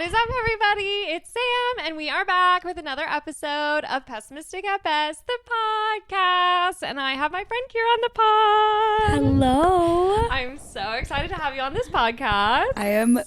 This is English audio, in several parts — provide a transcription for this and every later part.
What is up, everybody? It's Sam, and we are back with another episode of Pessimistic at Best, the podcast. And I have my friend Ciara on the pod. Hello. I'm so excited to have you on this podcast. I am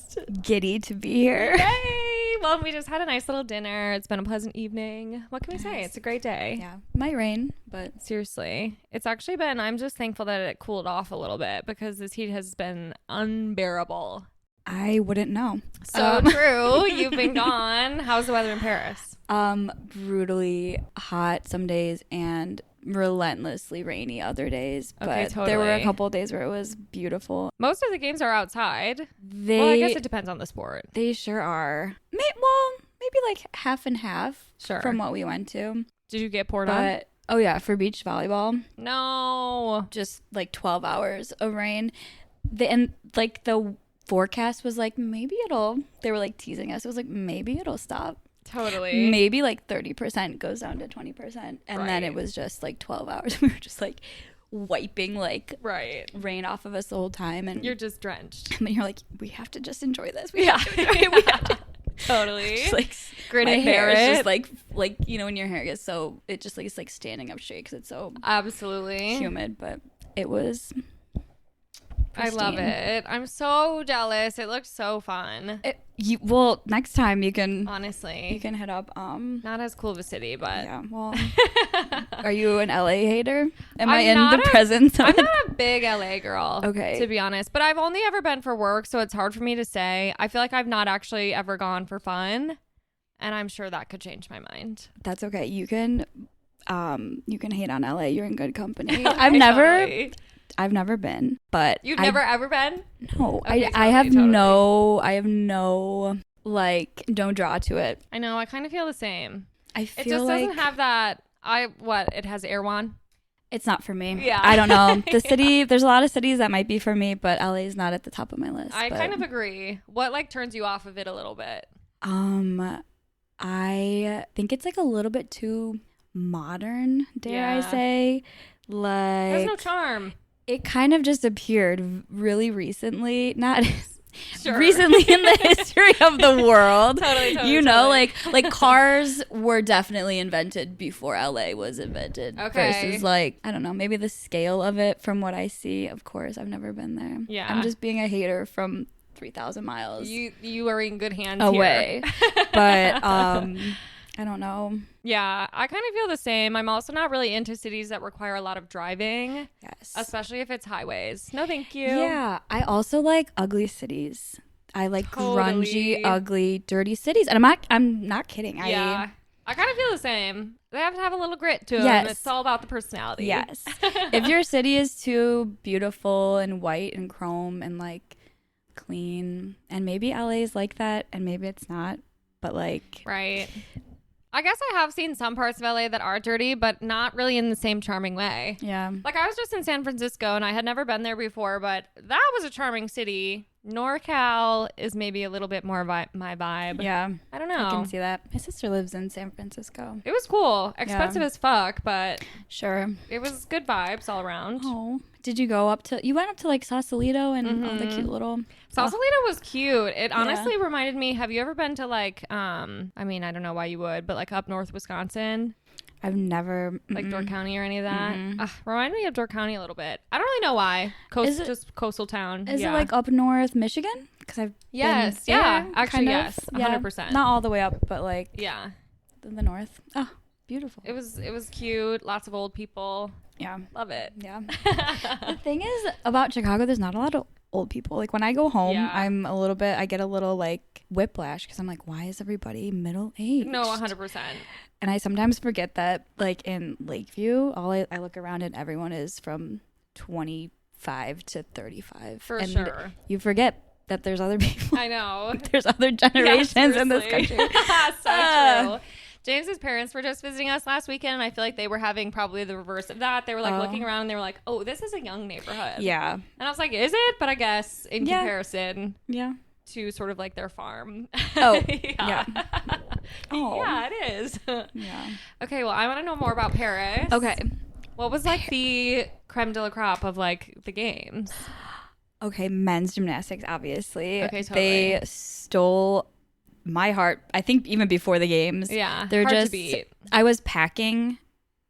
giddy to be here. Yay! Well, we just had a nice little dinner. It's been a pleasant evening. What can we say? It's a great day. Yeah. Might rain, but Seriously. It's actually been, I'm just thankful that it cooled off a little bit because this heat has been unbearable. I wouldn't know. So true. You've been gone. How's the weather in Paris? Brutally hot some days and relentlessly rainy other days. Okay, But totally. there were a couple of days where it was beautiful. Most of the games are outside. Well, I guess it depends on the sport. They sure are. Maybe like half and half Sure. from what we went to. Did you get poured on? But oh yeah, for beach volleyball, No. just like 12 hours of rain. The forecast was like, they were like teasing us. It was like, maybe it'll stop. Totally. Maybe like 30% goes down to 20%. And then it was just like 12 hours. We were just like wiping like rain off of us the whole time. And You're just drenched. and then you're like, we have to just enjoy this. We have to enjoy it. We have to. Totally. Just like Grin my and bear hair is it. just like you know when your hair gets so it just like it's like standing up straight because it's so Absolutely. humid. But it was I love pristine. it. I'm so jealous. It looked so fun. Well, next time you can Honestly. hit up Not as cool of a city, but yeah. Well, are you an LA hater? Am I I'm in not the presence of I'm not a big LA girl, Okay. to be honest. But I've only ever been for work, so it's hard for me to say. I feel like I've not actually ever gone for fun, and I'm sure that could change my mind. That's okay. You can hate on LA. You're in good company. Totally. I've never been, but You've never ever been? No, Okay, I have totally. I have no like don't draw to it. I know. I kind of feel the same. I It feel just like doesn't have that. It has Erewhon. it's not for me. Yeah. I don't know. The city, there's a lot of cities that might be for me, but LA is not at the top of my list. I but, kind of agree. What turns you off of it a little bit? I think it's like a little bit too modern, dare I Yeah. say. There's Like no charm. it kind of just appeared really recently, not Sure. recently in the history of the world. Totally, You know, totally. like cars were definitely invented before LA was invented. Okay. Versus like, I don't know, maybe the scale of it from what I see. Of course, I've never been there. Yeah. I'm just being a hater from 3,000 miles You are in good hands away. here. But I don't know. Yeah, I kind of feel the same. I'm also not really into cities that require a lot of driving, Yes. especially if it's highways. No, thank you. Yeah. I also like ugly cities. I like Totally. grungy, ugly, dirty cities. And I'm not kidding. Yeah. I kind of feel the same. They have to have a little grit to them. Yes. It's all about the personality. Yes. If your city is too beautiful and white and chrome and like clean, and maybe LA is like that and maybe it's not, but like Right. I guess I have seen some parts of LA that are dirty, but not really in the same charming way. yeah. Like, I was just in San Francisco, and I had never been there before, but that was a charming city. NorCal is maybe a little bit more my vibe. Yeah. I don't know. I can see that. My sister lives in San Francisco. It was cool. Expensive as fuck, but Sure. it was good vibes all around. Oh. Did you go up to, you went up to like Sausalito and all the cute little. Sausalito was cute. It honestly reminded me, have you ever been to like, I mean, I don't know why you would, but like up north Wisconsin, I've never. like Door County or any of that? Remind me of Door County a little bit. I don't really know why. Just coastal town. Is it like up north Michigan? Because I've Yes, been yeah. there, Actually, kind yes. of. Yeah. 100%. Not all the way up, but like Yeah. in the north. Oh, beautiful. It was cute. Lots of old people. Yeah. Love it. Yeah. The thing is about Chicago, there's not a lot of old people. Like when I go home, Yeah. I get a little like whiplash because I'm like, why is everybody middle aged? No, 100%. And I sometimes forget that like in Lakeview, I look around and everyone is from 25 to 35. For and sure. You forget that there's other people. I know. There's other generations in this seriously. country. So true. James's parents were just visiting us last weekend, and I feel like they were having probably the reverse of that. They were like looking around, and they were like, "Oh, this is a young neighborhood." Yeah. And I was like, "Is it?" But I guess in Yeah. comparison Yeah. to sort of like their farm. Oh, yeah. Oh. Yeah, it is. Yeah. Okay, well, I want to know more about Paris. Okay. What was like the creme de la crop of like the games? Okay, men's gymnastics, obviously. Okay, totally. They stole my heart, I think even before the games. Yeah. They're hard just, to beat. I was packing.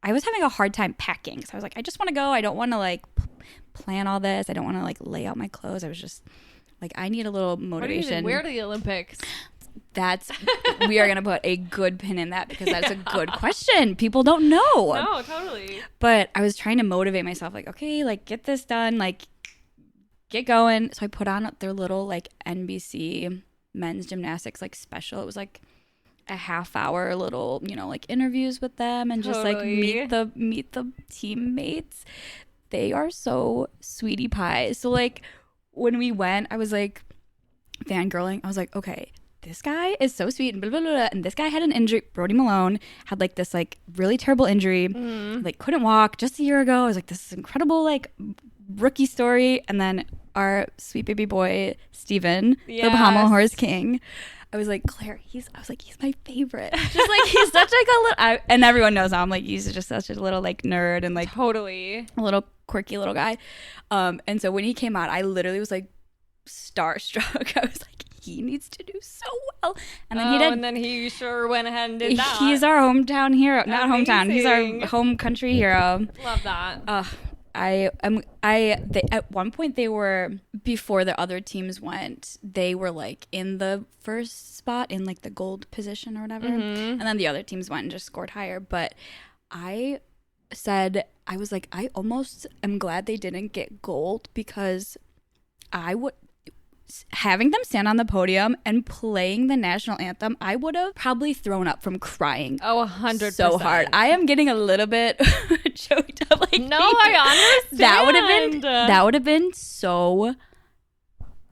I was having a hard time packing. So I was like, I just want to go. I don't want to like plan all this. I don't want to like lay out my clothes. I was just like, I need a little motivation. What do you even wear to the Olympics? We are going to put a good pin in that because that's a good question. People don't know. No, totally. But I was trying to motivate myself like, okay, like get this done, like get going. So I put on their little like NBC men's gymnastics like special. It was like a half-hour little, you know, like interviews with them and just like meet the teammates. They are so sweetie pie. So like when we went, I was like fangirling. I was like, okay, this guy is so sweet and blah, blah, blah, blah. And this guy had an injury. Brody Malone had like this like really terrible injury. Like couldn't walk just a year ago. I was like, this is incredible like rookie story. And then our sweet baby boy, Steven, the Bahama Horse King. I was like, Claire, he's my favorite. Just like, he's such like a little, and everyone knows now, I'm like, he's just such a little like nerd and like totally a little quirky little guy. And so when he came out, I literally was like starstruck. I was like, he needs to do so well. And then and then he sure went ahead and did that. He's our hometown hero. Not Amazing. Hometown. He's our home country hero. Love that. They, at one point they were, before the other teams went, they were like in the first spot in like the gold position or whatever. And then the other teams went and just scored higher. But I was like, I almost am glad they didn't get gold because having them stand on the podium and playing the national anthem, I would have probably thrown up from crying. Oh, 100%. So hard. I am getting a little bit choked up. Like, no, I understand. That would have been so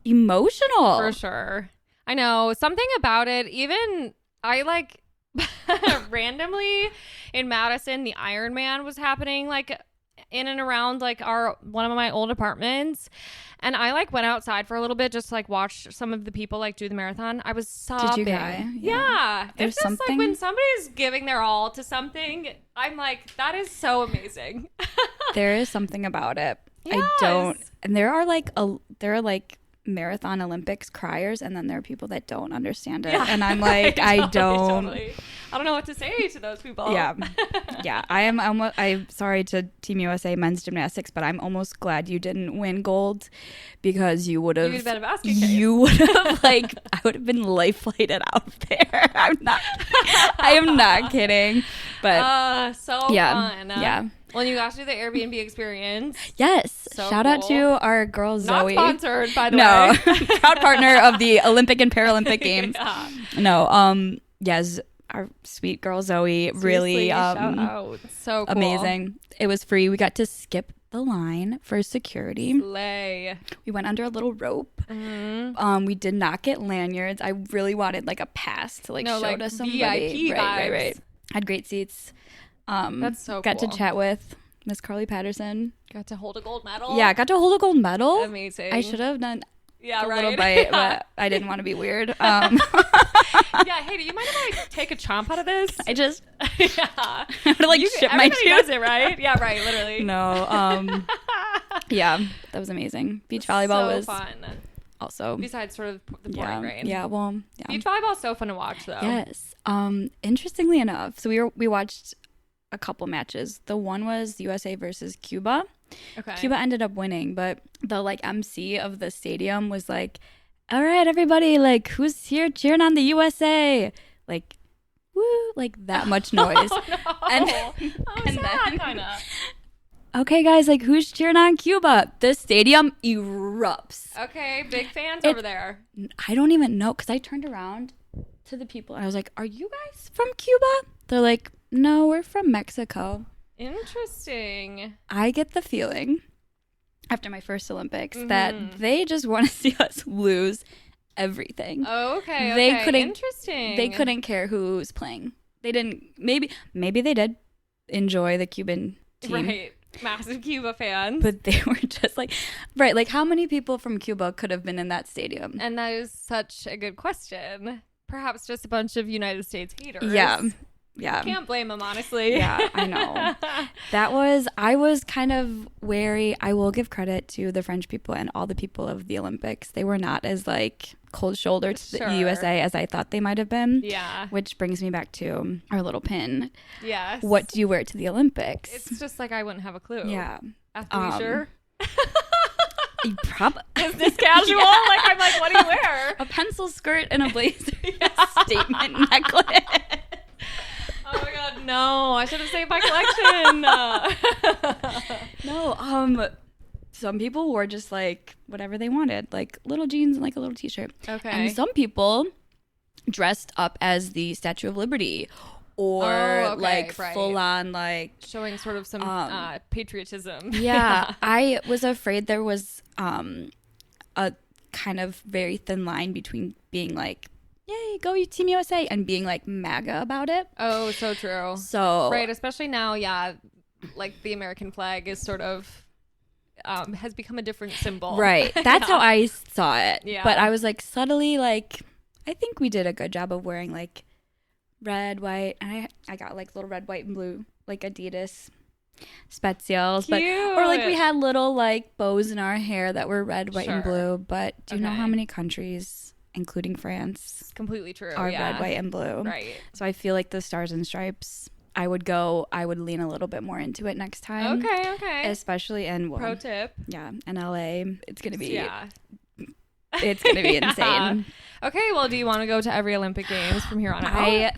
emotional. For sure. I know. Something about it, even I like randomly in Madison, the Ironman was happening like in and around like one of my old apartments, and I like went outside for a little bit just to like watch some of the people like do the marathon. I was sobbing. Did you cry? Yeah. It's just something, like when somebody's giving their all to something, I'm like, that is so amazing. There is something about it. Yes. And there are like marathon Olympics criers, and then there are people that don't understand it. Yeah. And I'm like, totally. I don't know what to say to those people. Yeah. I'm sorry to Team USA men's gymnastics, but I'm almost glad you didn't win gold because you would have like, I would have been life flighted out there. I am not kidding. But so fun. Yeah. Well, you got to do the Airbnb experience. Yes. So Shout out to our girl Zoe. Not sponsored, by the way. No. Proud partner of the Olympic and Paralympic Games. Yeah. No. Yes. Our sweet girl Zoe. Seriously, really shout out. So cool. Amazing. It was free. We got to skip the line for security. Slay. We went under a little rope. We did not get lanyards. I really wanted like a pass to show to somebody. VIP right. Had great seats. That's so got cool. to chat with Miss Carly Patterson. Got to hold a gold medal. Yeah, got to hold a gold medal. Amazing. I should have done a little bite, but I didn't want to be weird. Yeah, hey, do you mind if I take a chomp out of this? I just I would ship my everybody does it, right? Yeah, right, literally. No. Yeah, that was amazing. Beach volleyball was fun. Also, besides sort of the pouring rain. Yeah, well, yeah. Beach volleyball is so fun to watch, though. Yes. Interestingly enough, so we watched a couple matches. The one was USA versus Cuba. Okay. Cuba ended up winning, but the MC of the stadium was like, "All right, everybody, like, who's here cheering on the USA?" Like, woo, like that much noise. Oh, no. And sad, then, kinda. Okay, guys, like, who's cheering on Cuba? The stadium erupts. Okay, big fans over there. I don't even know, because I turned around to the people and I was like, "Are you guys from Cuba?" They're like, "No, we're from Mexico." Interesting. I get the feeling after my first Olympics that they just want to see us lose everything. Okay. Interesting. They couldn't care who's playing. They didn't. Maybe they did enjoy the Cuban team. Right. Massive Cuba fans. But they were just like, right, like how many people from Cuba could have been in that stadium? And that is such a good question. Perhaps just a bunch of United States haters. Yeah. Yeah. Can't blame them, honestly. Yeah, I know. I was kind of wary. I will give credit to the French people and all the people of the Olympics. They were not as like cold shouldered to the USA as I thought they might have been. Yeah. Which brings me back to our little pin. Yes. What do you wear to the Olympics? It's just like I wouldn't have a clue. Yeah. Are you sure? You Business casual? Yeah. Like, I'm like, what do you wear? A pencil skirt and a blazer. Statement necklace. Oh my god, no. I should have saved my collection. No, some people wore just like whatever they wanted, like little jeans and like a little t-shirt. Okay. And some people dressed up as the Statue of Liberty or right. full on like showing sort of some patriotism. Yeah. I was afraid there was a kind of very thin line between being like, yay, go you Team USA, and being like MAGA about it. Oh, so true. So right, especially now, yeah, like the American flag is sort of has become a different symbol. Right. That's how I saw it. Yeah. But I was like subtly like, I think we did a good job of wearing like red, white, and I got like little red, white, and blue like Adidas Spezials. But or like we had little like bows in our hair that were red, white, and blue. But do you know how many countries, including France, completely true, are red, white, and blue? Right. So I feel like the stars and stripes, I would lean a little bit more into it next time. Okay. Especially in pro tip. Yeah, in LA. It's gonna be it's gonna be insane. Okay, well, do you want to go to every Olympic Games from here on out? I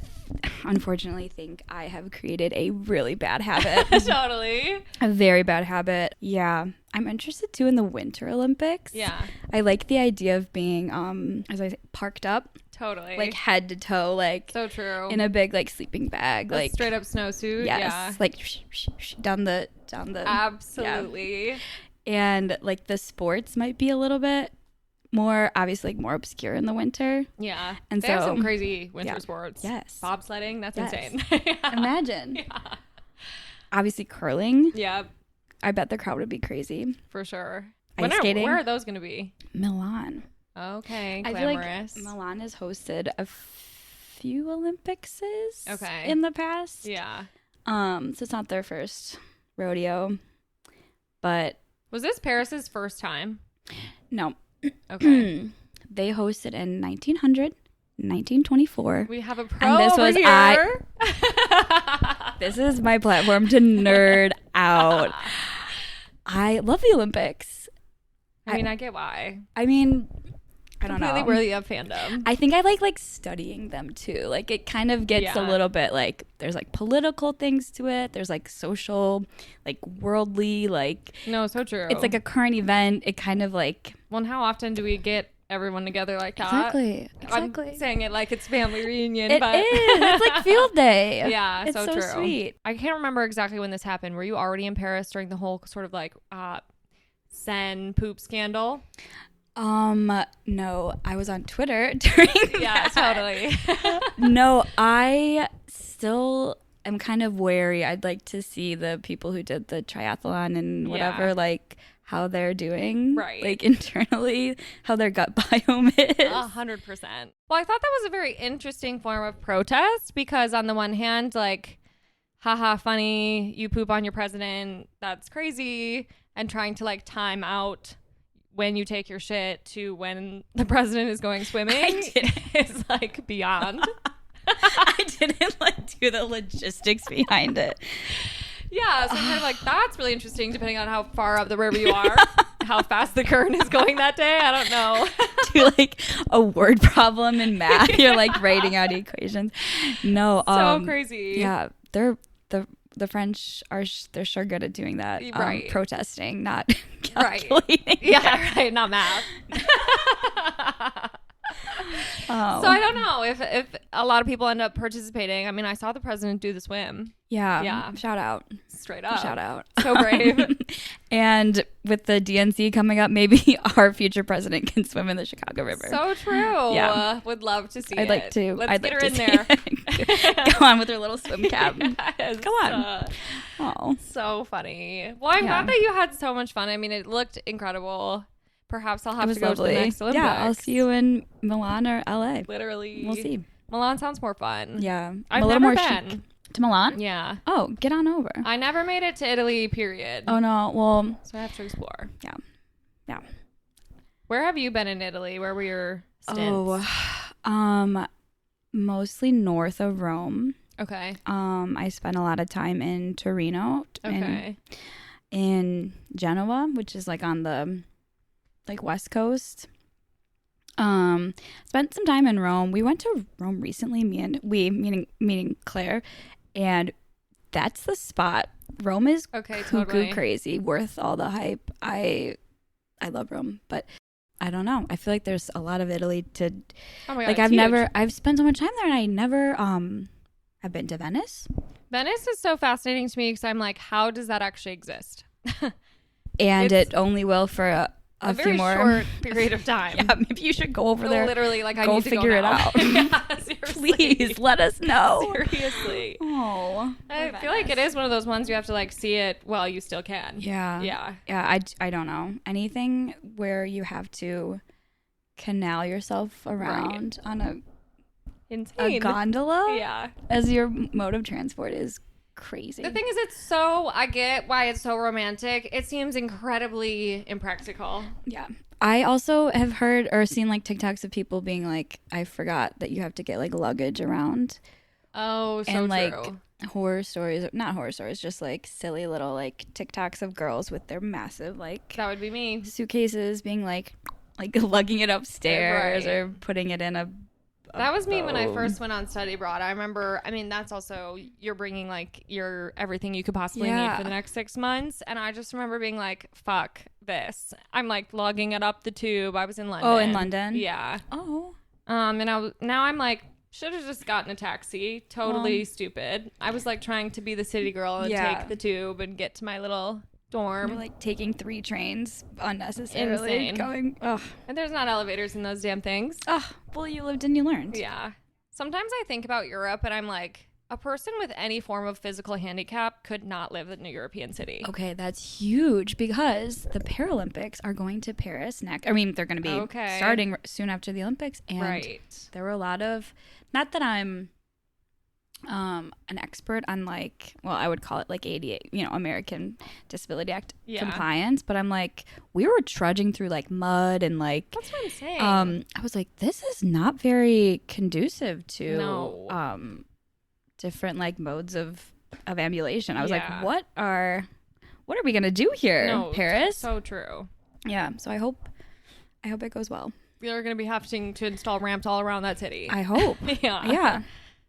unfortunately think I have created a really bad habit. Totally. A very bad habit. Yeah. I'm interested too in the Winter Olympics. Yeah. I like the idea of being as I say, parked up. Totally. Like head to toe, like so true. In a big like sleeping bag. Like straight up snowsuit. Yes. Yeah. Like down the absolutely. Yeah. And like the sports might be a little bit more obviously like more obscure in the winter. Yeah. And they so have some crazy winter sports. Yes. Bobsledding, that's insane. Imagine. Yeah. Obviously curling. Yeah. I bet the crowd would be crazy. For sure. Ice skating. Where are those going to be? Milan. Okay. I Glamorous. feel like Milan has hosted a few Olympicses in the past. Yeah. So it's not their first rodeo. But was this Paris's first time? No. Okay. They hosted in 1900, 1924. We have a pro and this over was here. This is my platform to nerd out. I love the Olympics. I mean, I get why. I mean, I don't know. Completely worthy of fandom. I think I like studying them too. Like it kind of gets a little bit like there's like political things to it. There's like social, like worldly, like no, so true. It's like a current event. It kind of like well, and how often do we get everyone together like that? Exactly. I'm saying it like it's family reunion. It but is. It's like field day. Yeah, it's so true. Sweet. I can't remember exactly when this happened. Were you already in Paris during the whole sort of like Sen poop scandal? No, I was on Twitter during Yeah, totally. No, I still am kind of wary. I'd like to see the people who did the triathlon and whatever, like how they're doing, right? Like internally, how their gut biome is. 100%. Well, I thought that was a very interesting form of protest because on the one hand, like, haha, funny, you poop on your president, that's crazy, and trying to like time out when you take your shit to when the president is going swimming is like beyond. I didn't like do the logistics behind it. Yeah, so I'm kind of like, that's really interesting depending on how far up the river you are, how fast the current is going that day. I don't know. Do like a word problem in math. You're like writing out equations. No. So crazy. Yeah, the French are they're sure good at doing that. Right. Protesting, not calculating. Right. Yeah, right. Not math. So I don't know if a lot of people end up participating. I mean, I saw the president do the swim. Yeah. Shout out. Straight up. Shout out. So brave. And with the DNC coming up, maybe our future president can swim in the Chicago River. So true. Yeah. Would love to see I'd like to. Let's I'd get like her to in there. Go on with her little swim cap. Yes. Go on. Oh. So funny. Well, I'm glad that you had so much fun. I mean, it looked incredible. Perhaps I'll have to go to the next Olympics. Yeah, I'll see you in Milan or LA. Literally. We'll see. Milan sounds more fun. Yeah. I've never been. To Milan? Yeah. Oh, get on over. I never made it to Italy, period. Oh, no. Well, So I have to explore. yeah. Yeah. Where have you been in Italy? Where were your stints? Mostly north of Rome. Okay. I spent a lot of time in Torino. Okay. In Genoa, which is like on the like west coast. Spent some time in Rome. We went to Rome recently, meaning Claire, and that's the spot. Rome is cuckoo crazy, worth all the hype. I love Rome, but I don't know. I feel like there's a lot of Italy to Oh my God, like I've spent so much time there and I never I've been to Venice. Venice is so fascinating to me because I'm like, how does that actually exist? And it only will for a few very more short period of time. Yeah, maybe you should go over there. Literally, like I go need to figure it now. out. Yeah, seriously. Please let us know. Seriously. Oh, I feel like it is one of those ones you have to like see it while you still can. Yeah. Yeah. Yeah. I don't know anything where you have to canal yourself around on a gondola. Yeah. As your mode of transport is crazy. The thing is, I get why it's so romantic. It seems incredibly impractical. Yeah. I also have heard or seen like TikToks of people being like, I forgot that you have to get like luggage around. Oh, so and like true. not horror stories, just like silly little like TikToks of girls with their massive like that would be me suitcases being like lugging it upstairs or putting it in a that was me when I first went on study abroad. I remember, that's also, you're bringing like your everything you could possibly need for the next 6 months. And I just remember being like, fuck this. I'm like lugging it up the tube. I was in London. Oh, in London? Yeah. Oh. And now I'm like, should have just gotten a taxi. Totally stupid. I was like trying to be the city girl and take the tube and get to my little dorm. You're like taking 3 trains unnecessarily. Insane. And there's not elevators in those damn things. Well, you lived and you learned. Yeah. Sometimes I think about Europe and I'm like, a person with any form of physical handicap could not live in a European city. Okay, that's huge because the Paralympics are going to Paris next. I mean, they're going to be starting soon after the Olympics. And there were a lot of, not that I'm an expert on like, well, I would call it like ADA, American Disability Act compliance, but I'm like, we were trudging through like mud and like, that's what I'm saying. I was like, this is not very conducive to different like modes of ambulation. I was like, what are we gonna do here, Paris? So true. Yeah. So I hope it goes well. You're gonna be having to install ramps all around that city. I hope. Yeah.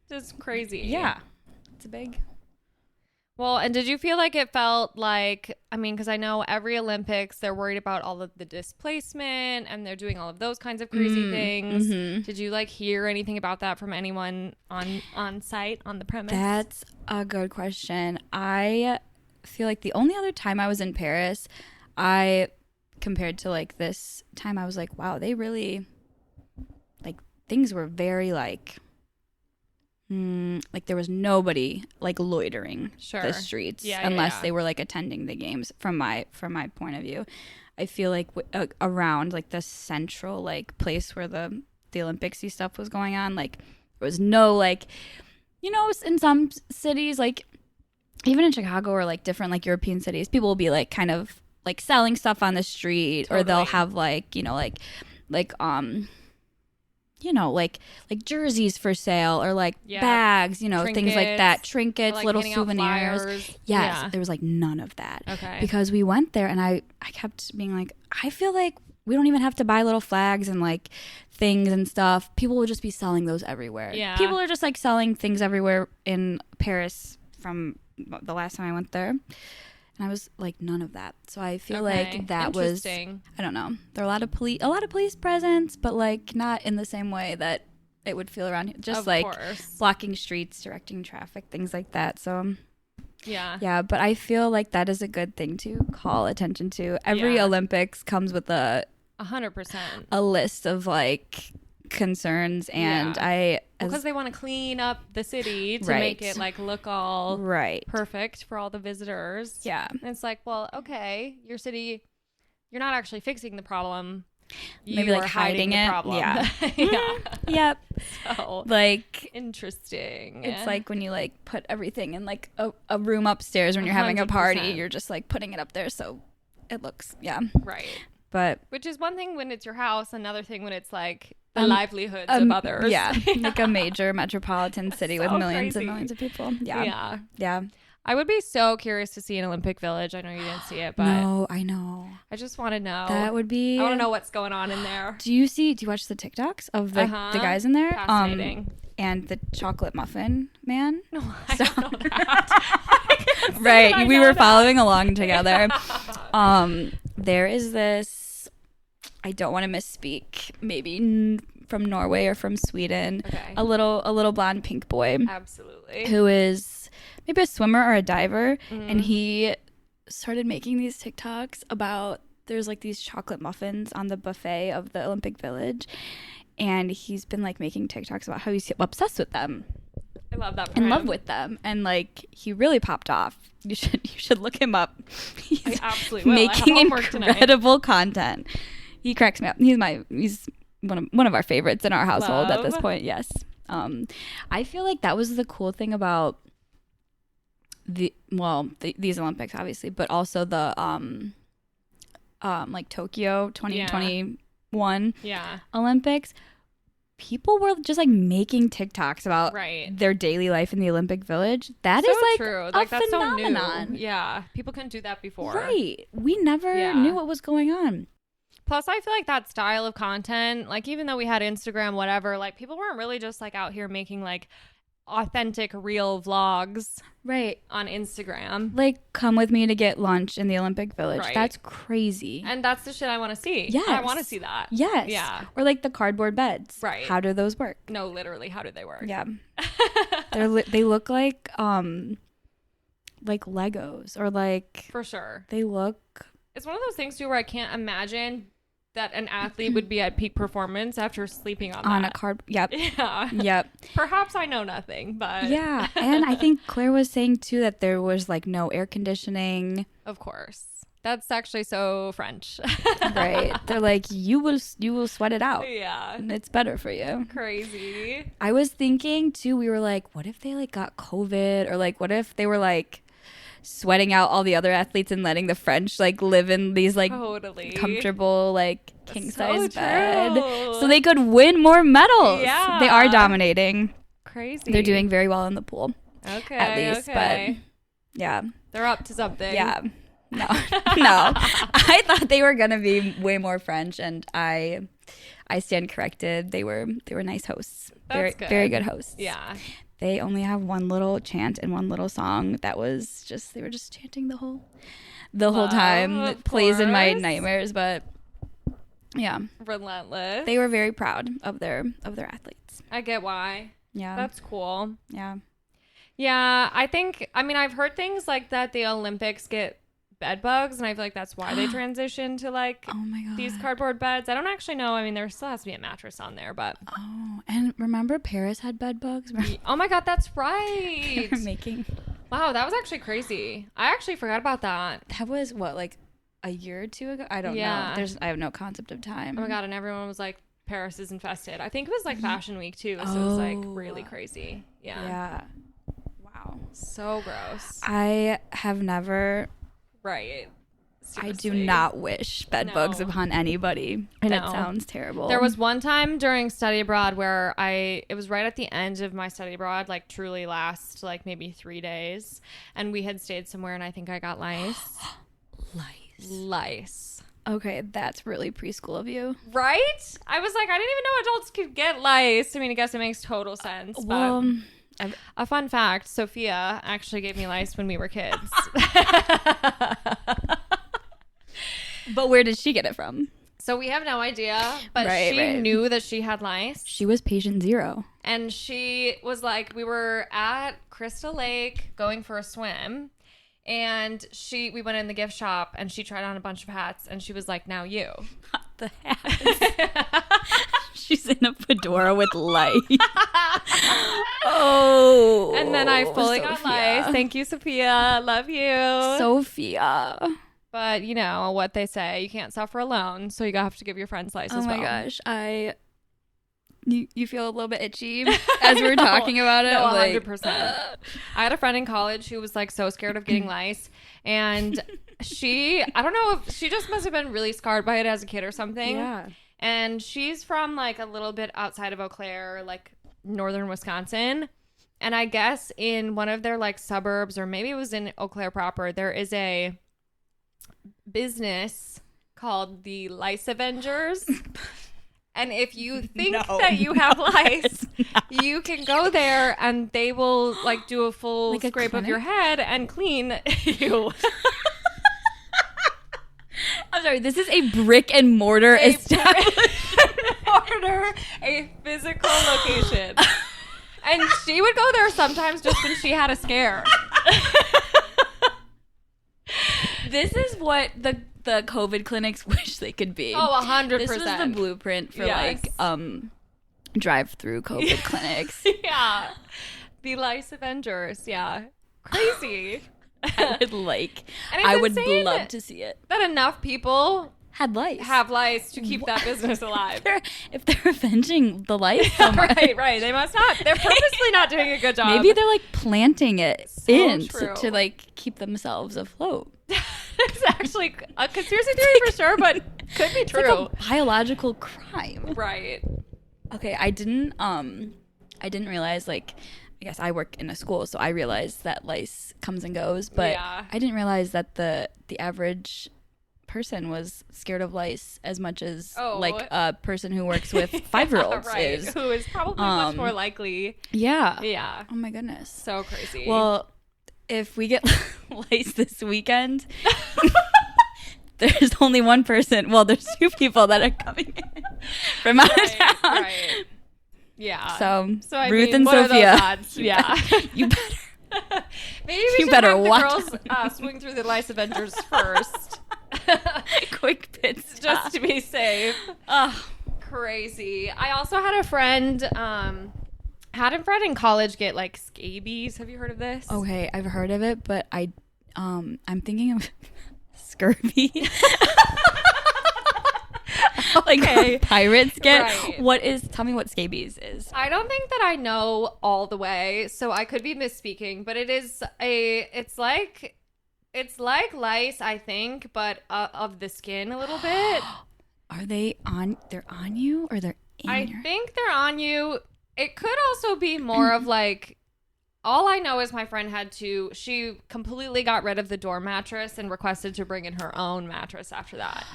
Just crazy. Yeah. It's a big. Well, and did you feel like it felt like, because I know every Olympics, they're worried about all of the displacement and they're doing all of those kinds of crazy things. Mm-hmm. Did you like hear anything about that from anyone on site, on the premise? That's a good question. I feel like the only other time I was in Paris, compared to like this time, I was like, wow, they really, like, things were very like there was nobody like loitering the streets unless they were like attending the games from my point of view. I feel like around like the central like place where the Olympics-y stuff was going on, like there was no like, in some cities, like even in Chicago or like different like European cities, people will be like kind of like selling stuff on the street or they'll have like, like jerseys for sale or like bags, trinkets, things like that, trinkets, like little souvenirs. Yes, there was like none of that. Okay. Because we went there and I kept being like, I feel like we don't even have to buy little flags and like things and stuff. People will just be selling those everywhere. Yeah. People are just like selling things everywhere in Paris from the last time I went there. And I was like, none of that. So I feel like that was, I don't know. There are a lot of police presence, but like not in the same way that it would feel around here. Just of like blocking streets, directing traffic, things like that. So yeah. But I feel like that is a good thing to call attention to. Every Olympics comes with 100% a list of like concerns, and because they want to clean up the city to make it like look all perfect for all the visitors. And it's like, well, okay, your city, you're not actually fixing the problem. Maybe, you like, are hiding the it. problem. Yeah. Yeah. Yep. So Like, interesting. it's like when you like put everything in like a room upstairs when you're having a party, 100%. you're just like putting it up there so it looks, right. But Which is one thing when it's your house, another thing when it's like the livelihoods of others. Yeah, like a major metropolitan city with millions and crazy. millions of people. Yeah. Yeah. Yeah. I would be so curious to see an Olympic Village. I know you didn't see it, but No, I know. I just want to know. That would be. I want to know what's going on in there. Do you watch the TikToks of the guys in there? Fascinating. And the chocolate muffin man. No, I don't know that. Right. We were following along together. There is this, I don't want to misspeak, maybe from Norway or from Sweden. Okay. A little blonde pink boy. Absolutely. Who is maybe a swimmer or a diver, and he started making these TikToks about there's like these chocolate muffins on the buffet of the Olympic Village, and he's been like making TikToks about how he's obsessed with them. I love that. In love with them, and like he really popped off. You should look him up. He's I absolutely will. making I have homework incredible content. He cracks me up. He's one of our favorites in our household at this point. Yes. I feel like that was the cool thing about these Olympics, obviously, but also the like Tokyo 2021 Olympics. People were just like making TikToks about their daily life in the Olympic Village. That is like true. a That's phenomenon. So new. Yeah, people couldn't do that before. Right. We never knew what was going on. Plus, I feel like that style of content, like even though we had Instagram, whatever, like people weren't really just like out here making like authentic, real vlogs on Instagram. Like, come with me to get lunch in the Olympic Village. Right. That's crazy. And that's the shit I want to see. Yes. I want to see that. Yes. Yeah. Or like the cardboard beds. Right. How do those work? No, literally, how do they work? Yeah. They look like Legos, or like, for sure. they look. It's one of those things too where I can't imagine that an athlete would be at peak performance after sleeping on a card. Yep. Yeah. Yep. Perhaps I know nothing, but Yeah. And I think Claire was saying too that there was like no air conditioning. Of course. That's actually so French. Right. They're like, you will sweat it out. Yeah. And it's better for you. Crazy. I was thinking too, we were like, what if they like got COVID, or like what if they were like sweating out all the other athletes and letting the French like live in these like comfortable like king size bed so they could win more medals. Yeah. They are dominating. Crazy. They're doing very well in the pool. Okay. At least, but yeah. They're up to something. Yeah. No. No. I thought they were gonna be way more French, and I stand corrected. They were nice hosts. That's good. Very good hosts. Yeah. They only have one little chant and one little song that was just, they were just chanting the whole time. It plays in my nightmares, but yeah. Relentless. They were very proud of their athletes. I get why. Yeah. That's cool. Yeah. Yeah, I mean, I've heard things like that the Olympics get bed bugs, and I feel like that's why they transition to like Oh my God. these cardboard beds. I don't actually know. I mean, there still has to be a mattress on there, but Oh, and remember Paris had bed bugs? oh my God, that's right. Making. Wow, that was actually crazy. I actually forgot about that. That was what, like a year or two ago? I don't know. I have no concept of time. Oh my God, and everyone was like, Paris is infested. I think it was like Fashion Week too, so it was like really crazy. Yeah. Yeah. Wow. So gross. I have never. Right. I do Seriously. not wish bed bugs No. upon anybody. I That know. sounds terrible. There was one time during study abroad where it was right at the end of my study abroad, like truly last like maybe 3 days. And we had stayed somewhere and I think I got lice. Lice. Okay, that's really preschool of you. Right? I was like, I didn't even know adults could get lice. I mean, I guess it makes total sense. But Well, a fun fact, Sophia actually gave me lice when we were kids. but where did she get it from? So we have no idea, but Right, she right. knew that she had lice. She was patient zero. And she was like, we were at Crystal Lake going for a swim. And we went in the gift shop and she tried on a bunch of hats and she was like, now you. Not the hat. She's in a fedora with lice. Oh. And then I fully got Sophia. lice. Thank you, Sophia. Love you. Sophia. But you know what they say, you can't suffer alone, so you have to give your friends lice as well. Oh my gosh, you feel a little bit itchy as we're talking about it. No, I'm 100%. I had a friend in college who was like so scared of getting lice, and I don't know if she just must have been really scarred by it as a kid or something. Yeah. And she's from like a little bit outside of Eau Claire, like northern Wisconsin. And I guess in one of their like suburbs, or maybe it was in Eau Claire proper, there is a business called the Lice Avengers. And if you think that you have lice, you can go there and they will like do a full like a scrape clinic? of your head and clean you. I'm sorry, this is a brick and mortar establishment. A physical location. And she would go there sometimes just when she had a scare. This is what the COVID clinics wish they could be. Oh, 100%. This was the blueprint for Yes. like drive-through COVID clinics. Yeah. The Lice Avengers. Yeah. Crazy. I would like. And it's I would insane love to see it. that enough people Had lice. have lice to keep that business alive. If they're avenging the lice, so much, right. They must not. They're purposely not doing a good job. maybe they're like planting it So true. to like keep themselves afloat. It's actually a conspiracy theory for sure, but could be It's true. like a biological crime. Right. Okay, I didn't realize, like, I guess I work in a school, so I realized that lice comes and goes, but Yeah. I didn't realize that the average person was scared of lice as much as like a person who works with 5-year-olds right. is. Who is probably much more likely. Yeah. Yeah. Oh my goodness. So crazy. Well, if we get lice this weekend, there's only one person. Well, there's 2 people that are coming in from out of town. Right. Yeah. So I Ruth mean, and what are Sophia, those odds? Yeah. you better. Maybe we You should better have the watch girls swing through the Lice Avengers first. Quick pit stop. Just to be safe. Crazy. I also had a friend in college get like scabies. Have you heard of this? Okay, I've heard of it, but I'm thinking of scurvy. Like Okay. pirates get. Right. Tell me what scabies is. I don't think that I know all the way, so I could be misspeaking, but it's like lice, I think, but of the skin a little bit. Are they're on you or they're in I your... think they're on you. It could also be more of like, all I know is my friend she completely got rid of the dorm mattress and requested to bring in her own mattress after that.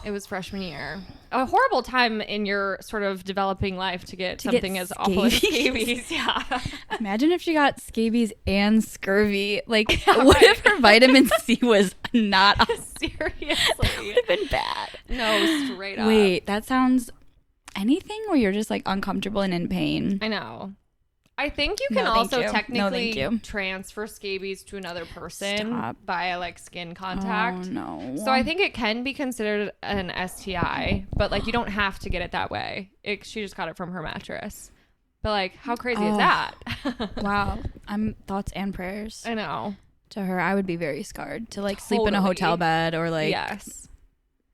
It was freshman year. A horrible time in your sort of developing life to get something as awful as scabies. Yeah. Imagine if she got scabies and scurvy. Like, what if her vitamin C was not... Seriously. That would have been bad. No, straight up. Wait, that sounds... Anything where you're just, like, uncomfortable and in pain. I know. I think you can No, thank also you. No, technically thank you. transfer scabies to another person Stop. via like skin contact. Oh, no. So I think it can be considered an STI, but like you don't have to get it that way. She just got it from her mattress. But like, how crazy is that? Wow. Thoughts and prayers I know. to her. I would be very scarred to like sleep in a hotel bed or like... Yes.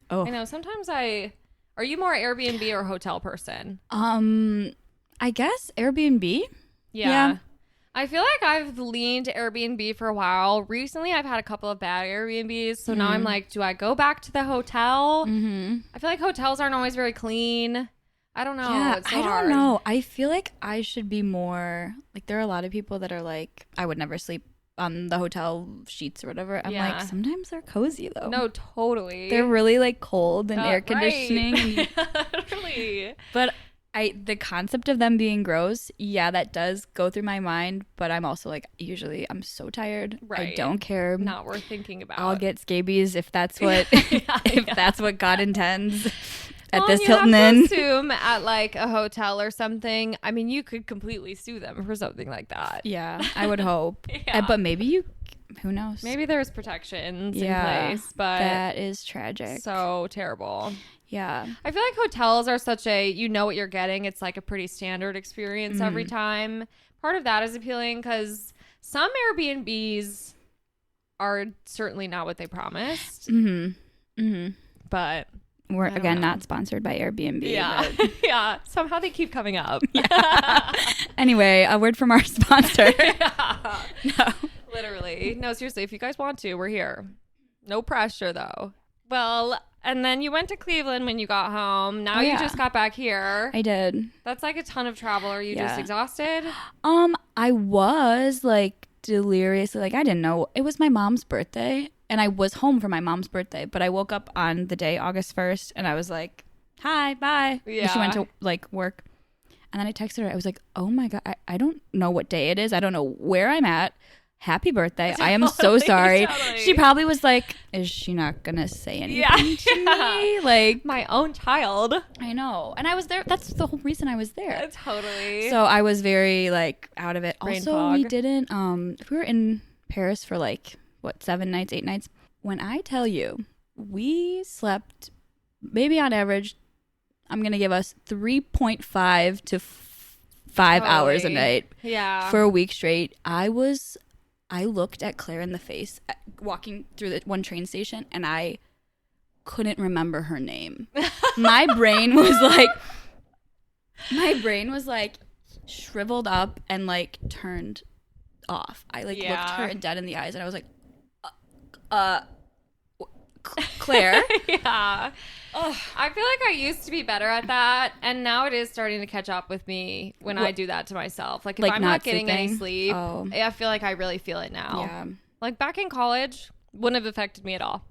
Oh. I know. Sometimes are you more Airbnb or hotel person? I guess Airbnb. Yeah. I feel like I've leaned Airbnb for a while. Recently, I've had a couple of bad Airbnbs. So now I'm like, do I go back to the hotel? Mm-hmm. I feel like hotels aren't always very clean. I don't know. Yeah, It's so I hard. don't know. I feel like I should be more... Like, there are a lot of people that are like, I would never sleep on the hotel sheets or whatever. I'm Yeah. like, sometimes they're cozy, though. No, totally. They're really, like, cold and air Right. conditioning. Really. But the concept of them being gross, yeah, that does go through my mind. But I'm also like, usually I'm so tired. Right. I don't care. Not worth thinking about. I'll get scabies if that's what that's what God intends at Well, this and Hilton you have to Inn. assume at like a hotel or something. I mean, you could completely sue them for something like that. Yeah, I would hope. Yeah. But maybe who knows? Maybe there's protections in Yeah, place, but that is tragic. so terrible. Yeah. I feel like hotels are such you know what you're getting. It's like a pretty standard experience every time. Part of that is appealing because some Airbnbs are certainly not what they promised. But We're, I don't again, know. not sponsored by Airbnb. Yeah. but- Yeah. Somehow they keep coming up. Anyway, a word from our sponsor. Yeah. No. Literally. No, seriously, if you guys want to, we're here. No pressure, though. Well, and then you went to Cleveland when you got home. Now Oh, you yeah. just got back here. I did. That's like a ton of travel. Are you just Yeah. exhausted? I was like deliriously, like I didn't know. It was my mom's birthday and I was home for my mom's birthday, but I woke up on the day, August 1st, and I was like, hi, bye. And she went Yeah. to like work. And then I texted her. I was like, oh my God, I don't know what day it is. I don't know where I'm at. Happy birthday. I am so Totally, sorry. totally. She probably was like, is she not going to say anything to me? Like, My own child. I know. And I was there. That's the whole reason I was there. Totally. So I was very like out of it. Brain Also, we fog. didn't we were in Paris for like what, 7 nights, 8 nights. When I tell you, we slept maybe on average, I'm going to give us 3.5 to 5 hours a Totally. night Yeah. for a week straight. I looked at Claire in the face walking through the one train station, and I couldn't remember her name. My brain was like shriveled up and like turned off. I like looked Yeah. her dead in the eyes, and I was like, Claire. Yeah. I feel like I used to be better at that, and now it is starting to catch up with me when I What- do that to myself. Like if Like I'm not not getting any sleeping? sleep, Oh. I feel like I really feel it now. Yeah. Like back in college, wouldn't have affected me at all.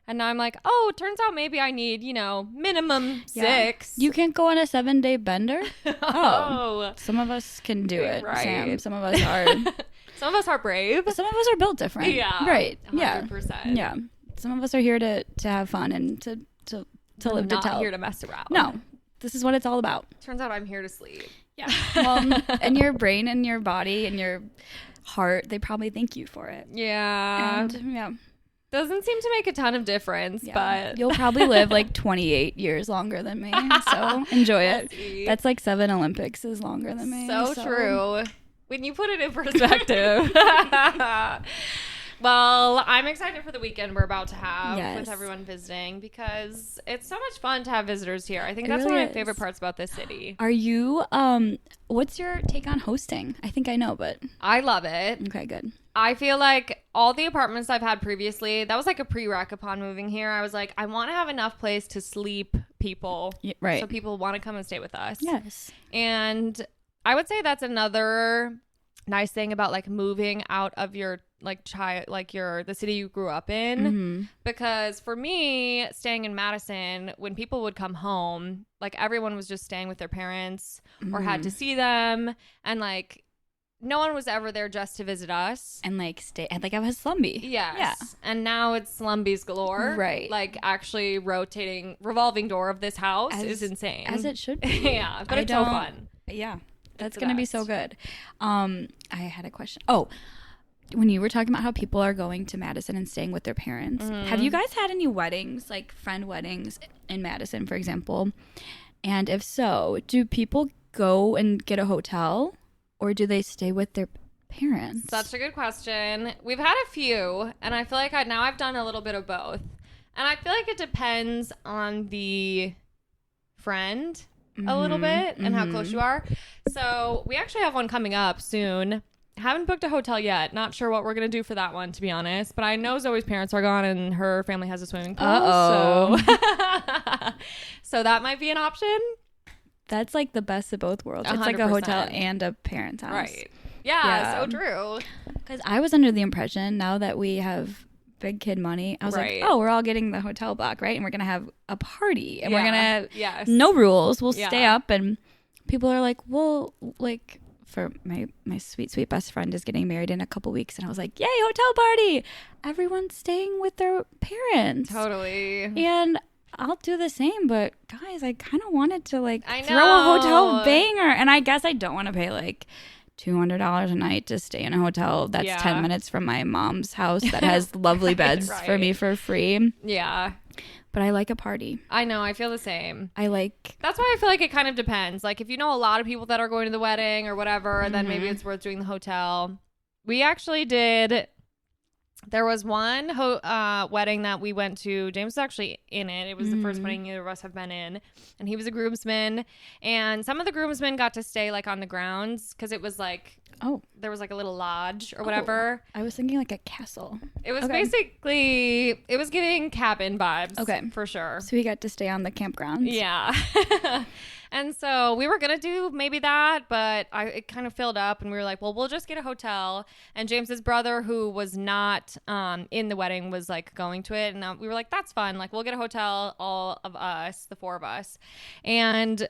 And now I'm like, oh, it turns out maybe I need, minimum Yeah. 6. You can't go on a 7-day bender? Oh. Some of us can do it, Right. Sam. Some of us are. Some of us are brave. Some of us are built different. Yeah. Right. Yeah. 100%. Yeah. Some of us are here to have fun and to live I'm not to tell. here to mess around. No. This is what it's all about. Turns out I'm here to sleep. Yeah. Well, and your brain and your body and your heart, they probably thank you for it. Yeah. And yeah. Doesn't seem to make a ton of difference, Yeah. but You'll probably live like 28 years longer than me. So enjoy it. see. That's like 7 Olympics is longer than me. so true. When you put it in perspective. Well, I'm excited for the weekend we're about to have Yes. with everyone visiting because it's so much fun to have visitors here. I think It that's really one of my is. favorite parts about this city. Are you what's your take on hosting? I think I know, but I love it. okay, good. I feel like all the apartments I've had previously, that was like a prereq upon moving here. I was like, I want to have enough place to sleep people. Right. So people want to come and stay with us. Yes. And I would say that's another nice thing about like moving out of your the city you grew up in. Mm-hmm. Because for me, staying in Madison, when people would come home, like everyone was just staying with their parents or had to see them, and like no one was ever there just to visit us. And like stay and like I was slumby. Yes. Yeah. And now it's slumbies galore. Right. Like actually revolving door of this house As- is insane. As it should be. yeah. But I it's so don't- fun. Yeah. That's the going to be so best. good. I had a question. Oh, when you were talking about how people are going to Madison and staying with their parents, Mm-hmm. have you guys had any weddings, like friend weddings in Madison, for example? And if so, do people go and get a hotel or do they stay with their parents? Such a good question. We've had a few, and I feel like I've done a little bit of both. And I feel like it depends on the friend a little bit and how close you are. So we actually have one coming up soon. Haven't booked a hotel yet. Not sure what we're going to do for that one, to be honest. But I know Zoe's parents are gone and her family has a swimming pool. Uh-oh. So, so that might be an option. That's like the best of both worlds. It's like a hotel 100%. and a parent's house. Right. Yeah, Yeah. so true. Because I was under the impression now that we have big kid money, I was Right. like, oh, we're all getting the hotel block, right? And we're going to have a party and we're Yeah. going to, Yes. no rules. We'll Yeah. stay up. And people are like, well, like for my sweet, sweet best friend is getting married in a couple weeks. And I was like, yay, hotel party. Everyone's staying with their parents. Totally. And I'll do the same, but guys, I kind of wanted to like I throw a hotel know. banger, and I guess I don't want to pay like $200 a night to stay in a hotel that's Yeah. 10 minutes from my mom's house that has lovely beds for right. me for free. Yeah. But I like a party. I know. I feel the same. I like That's why I feel like it kind of depends. Like if you know a lot of people that are going to the wedding or whatever, then maybe Mm-hmm. it's worth doing the hotel. We actually did There was one wedding that we went to. James was actually in it. It was the first wedding either of us have been in. And he was a groomsman. And some of the groomsmen got to stay like on the grounds because it was like, there was like a little lodge or whatever. I was thinking like a castle. It was basically, it was giving cabin vibes. Okay. For sure. So we got to stay on the campgrounds. Yeah. And so we were going to do maybe that, but it kind of filled up and we were like, well, we'll just get a hotel. And James's brother, who was not in the wedding, was like going to it. And we were like, that's fun. Like, we'll get a hotel, all of us, the 4 of us. And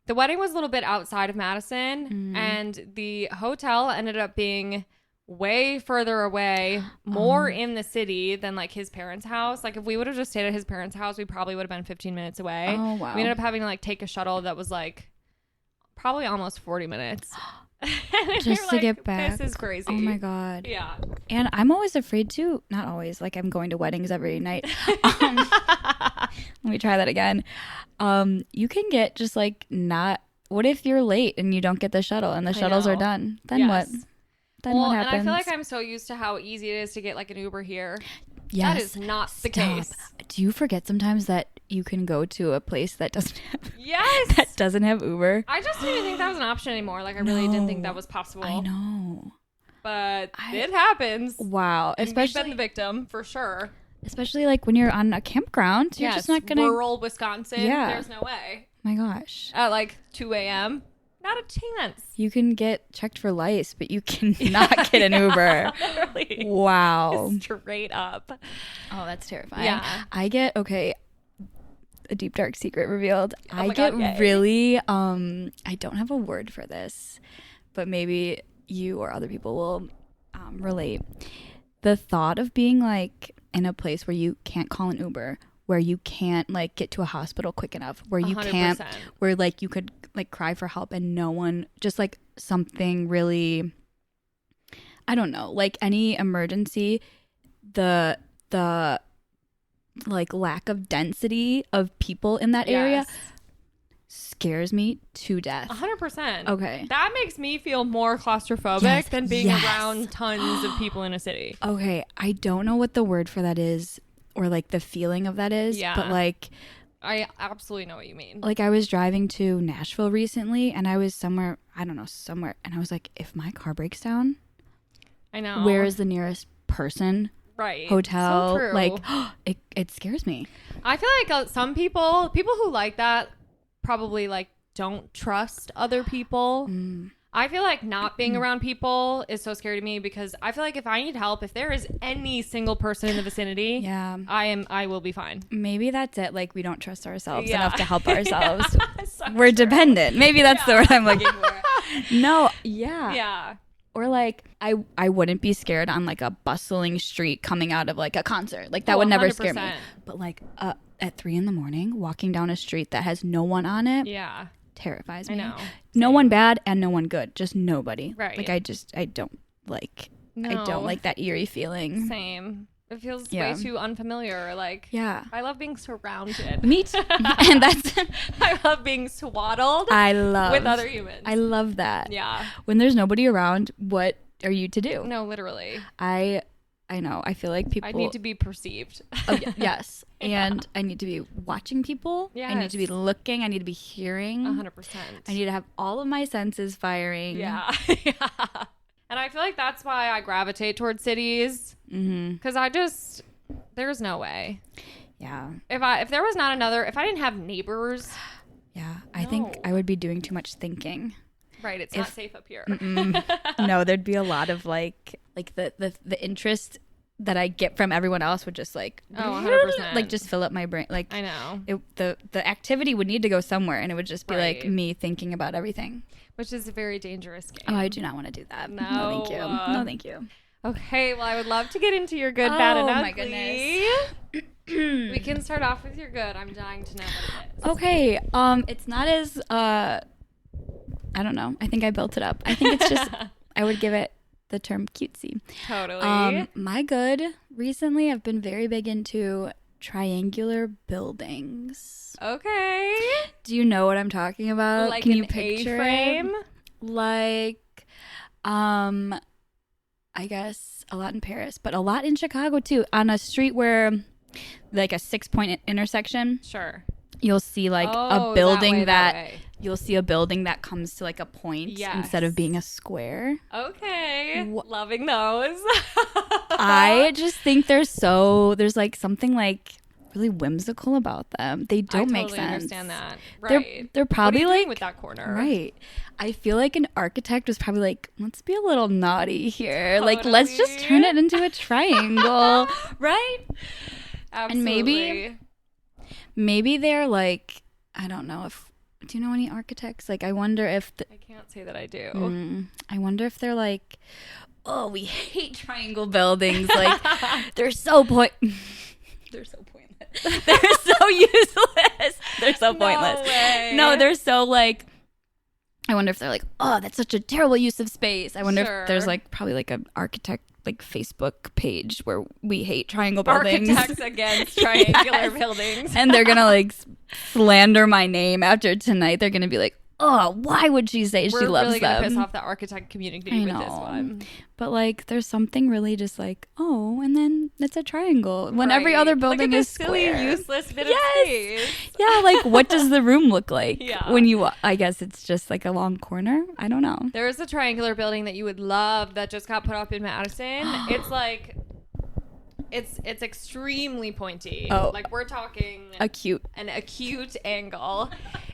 the wedding was a little bit outside of Madison. And the hotel ended up being way further away, more in the city than like his parents' house. Like if we would have just stayed at his parents' house, we probably would have been 15 minutes away. Oh, wow. We ended up having to like take a shuttle that was like probably almost 40 minutes. Just to get back. This is crazy. Oh my God. Yeah. And I'm always afraid too. Not always. Like I'm going to weddings every night. Let me try that again. You can get just like not. What if you're late and you don't get the shuttle and the shuttles are done? Then what? Then what happens? And I feel like I'm so used to how easy it is to get like an Uber here. Yes. That is not the case. Do you forget sometimes that you can go to a place that doesn't have Yes. doesn't have Uber? I just didn't even think that was an option anymore. Like I really didn't think that was possible. I know. But it happens. Wow. And Especially we've been the victim for sure. Especially like when you're on a campground. You're just not gonna rural Wisconsin. Yeah. There's no way. My gosh. At like 2 a.m. Not a chance. You can get checked for lice, but you cannot get an Uber. Literally. Wow. Straight up. Oh, that's terrifying. Yeah. I get, a deep dark secret revealed. I get God, really, I don't have a word for this, but maybe you or other people will relate. The thought of being like in a place where you can't call an Uber, where you can't like get to a hospital quick enough, where you 100%. can't, where like you could like cry for help and no one, just like something really, I don't know, like any emergency, the like lack of density of people in that area scares me to death. 100%. Okay. That makes me feel more claustrophobic than being around tons of people in a city. Okay. I don't know what the word for that is or like the feeling of that is. Yeah. But like, I absolutely know what you mean. like I was driving to Nashville recently and I was somewhere, and I was like, if my car breaks down, I know. where is the nearest person? Right. Hotel. So true. Like, it scares me. I feel like some people who like that probably like don't trust other people. I feel like not being around people is so scary to me because I feel like if I need help, if there is any single person in the vicinity, I will be fine. Maybe that's it. Like we don't trust ourselves enough to help ourselves. So We're true. dependent. Maybe that's the word I'm looking for. No. Yeah. Yeah. Or like I wouldn't be scared on like a bustling street coming out of like a concert. Like that would never scare me. But like at 3 a.m, walking down a street that has no one on it. Yeah. Terrifies me. I know. No one bad and no one good. Just nobody. Right. Like I don't like that eerie feeling. Same. It feels way too unfamiliar. Like, I love being surrounded. Me too. And that's I love being swaddled with other humans. I love that. Yeah. When there's nobody around, what are you to do? No, literally. I know. I feel like people. I need to be perceived. Yes. And I need to be watching people. Yes. I need to be looking. I need to be hearing. 100%. I need to have all of my senses firing. Yeah. And I feel like that's why I gravitate towards cities. Because there's no way. Yeah. If there was not if I didn't have neighbors. Yeah. I think I would be doing too much thinking. Right. It's not safe up here. No, there'd be a lot of like the interest that I get from everyone else would just like 100%. like just fill up my brain. Like I know the activity would need to go somewhere, and it would just be like Right. me thinking about everything, which is a very dangerous game. Oh, I do not want to do that. No. No, thank you. No, thank you. Okay, well, I would love to get into your good, bad, and ugly. Oh my goodness. We can start off with your good. I'm dying to know what it is. Okay. It's not as I don't know. I think I built it up. I think it's just I would give it the term cutesy. Totally. My good recently, I've been very big into triangular buildings. Okay. Do you know what I'm talking about? Like Can an you picture A-frame? Like, I guess a lot in Paris, but a lot in Chicago too. On a street where, like a 6-point intersection, Sure. you'll see like Oh, a building that way. you'll see a building that comes to like a point instead of being a square. Okay. Loving those. I just think there's like something like really whimsical about them. They don't make sense. I understand that. Right. They're probably what are you like doing with that corner. Right. I feel like an architect was probably like, let's be a little naughty here. Like, let's just turn it into a triangle. Right? Absolutely. And maybe they're like, I don't know if, do you know any architects? Like, I wonder if I can't say that I do. I wonder if they're like, oh, we hate triangle buildings. Like, they're so pointless. They're so useless. They're so pointless. Way. No, they're so like, I wonder if they're like, oh, that's such a terrible use of space. I wonder if there's like probably like an architect like Facebook page where we hate triangle buildings. Architects against triangular buildings. And they're going to like slander my name after tonight. They're going to be like, oh, why would she say she loves them? We're really going to piss off the architect community with this one. But like, there's something really just like, oh, and then it's a triangle when every other building is square. Silly, useless bit of space. Yeah, like what does the room look like Yeah. when you? I guess it's just like a long corner. I don't know. There is a triangular building that you would love that just got put up in Madison. It's like. It's extremely pointy. Oh. Like we're talking an acute angle.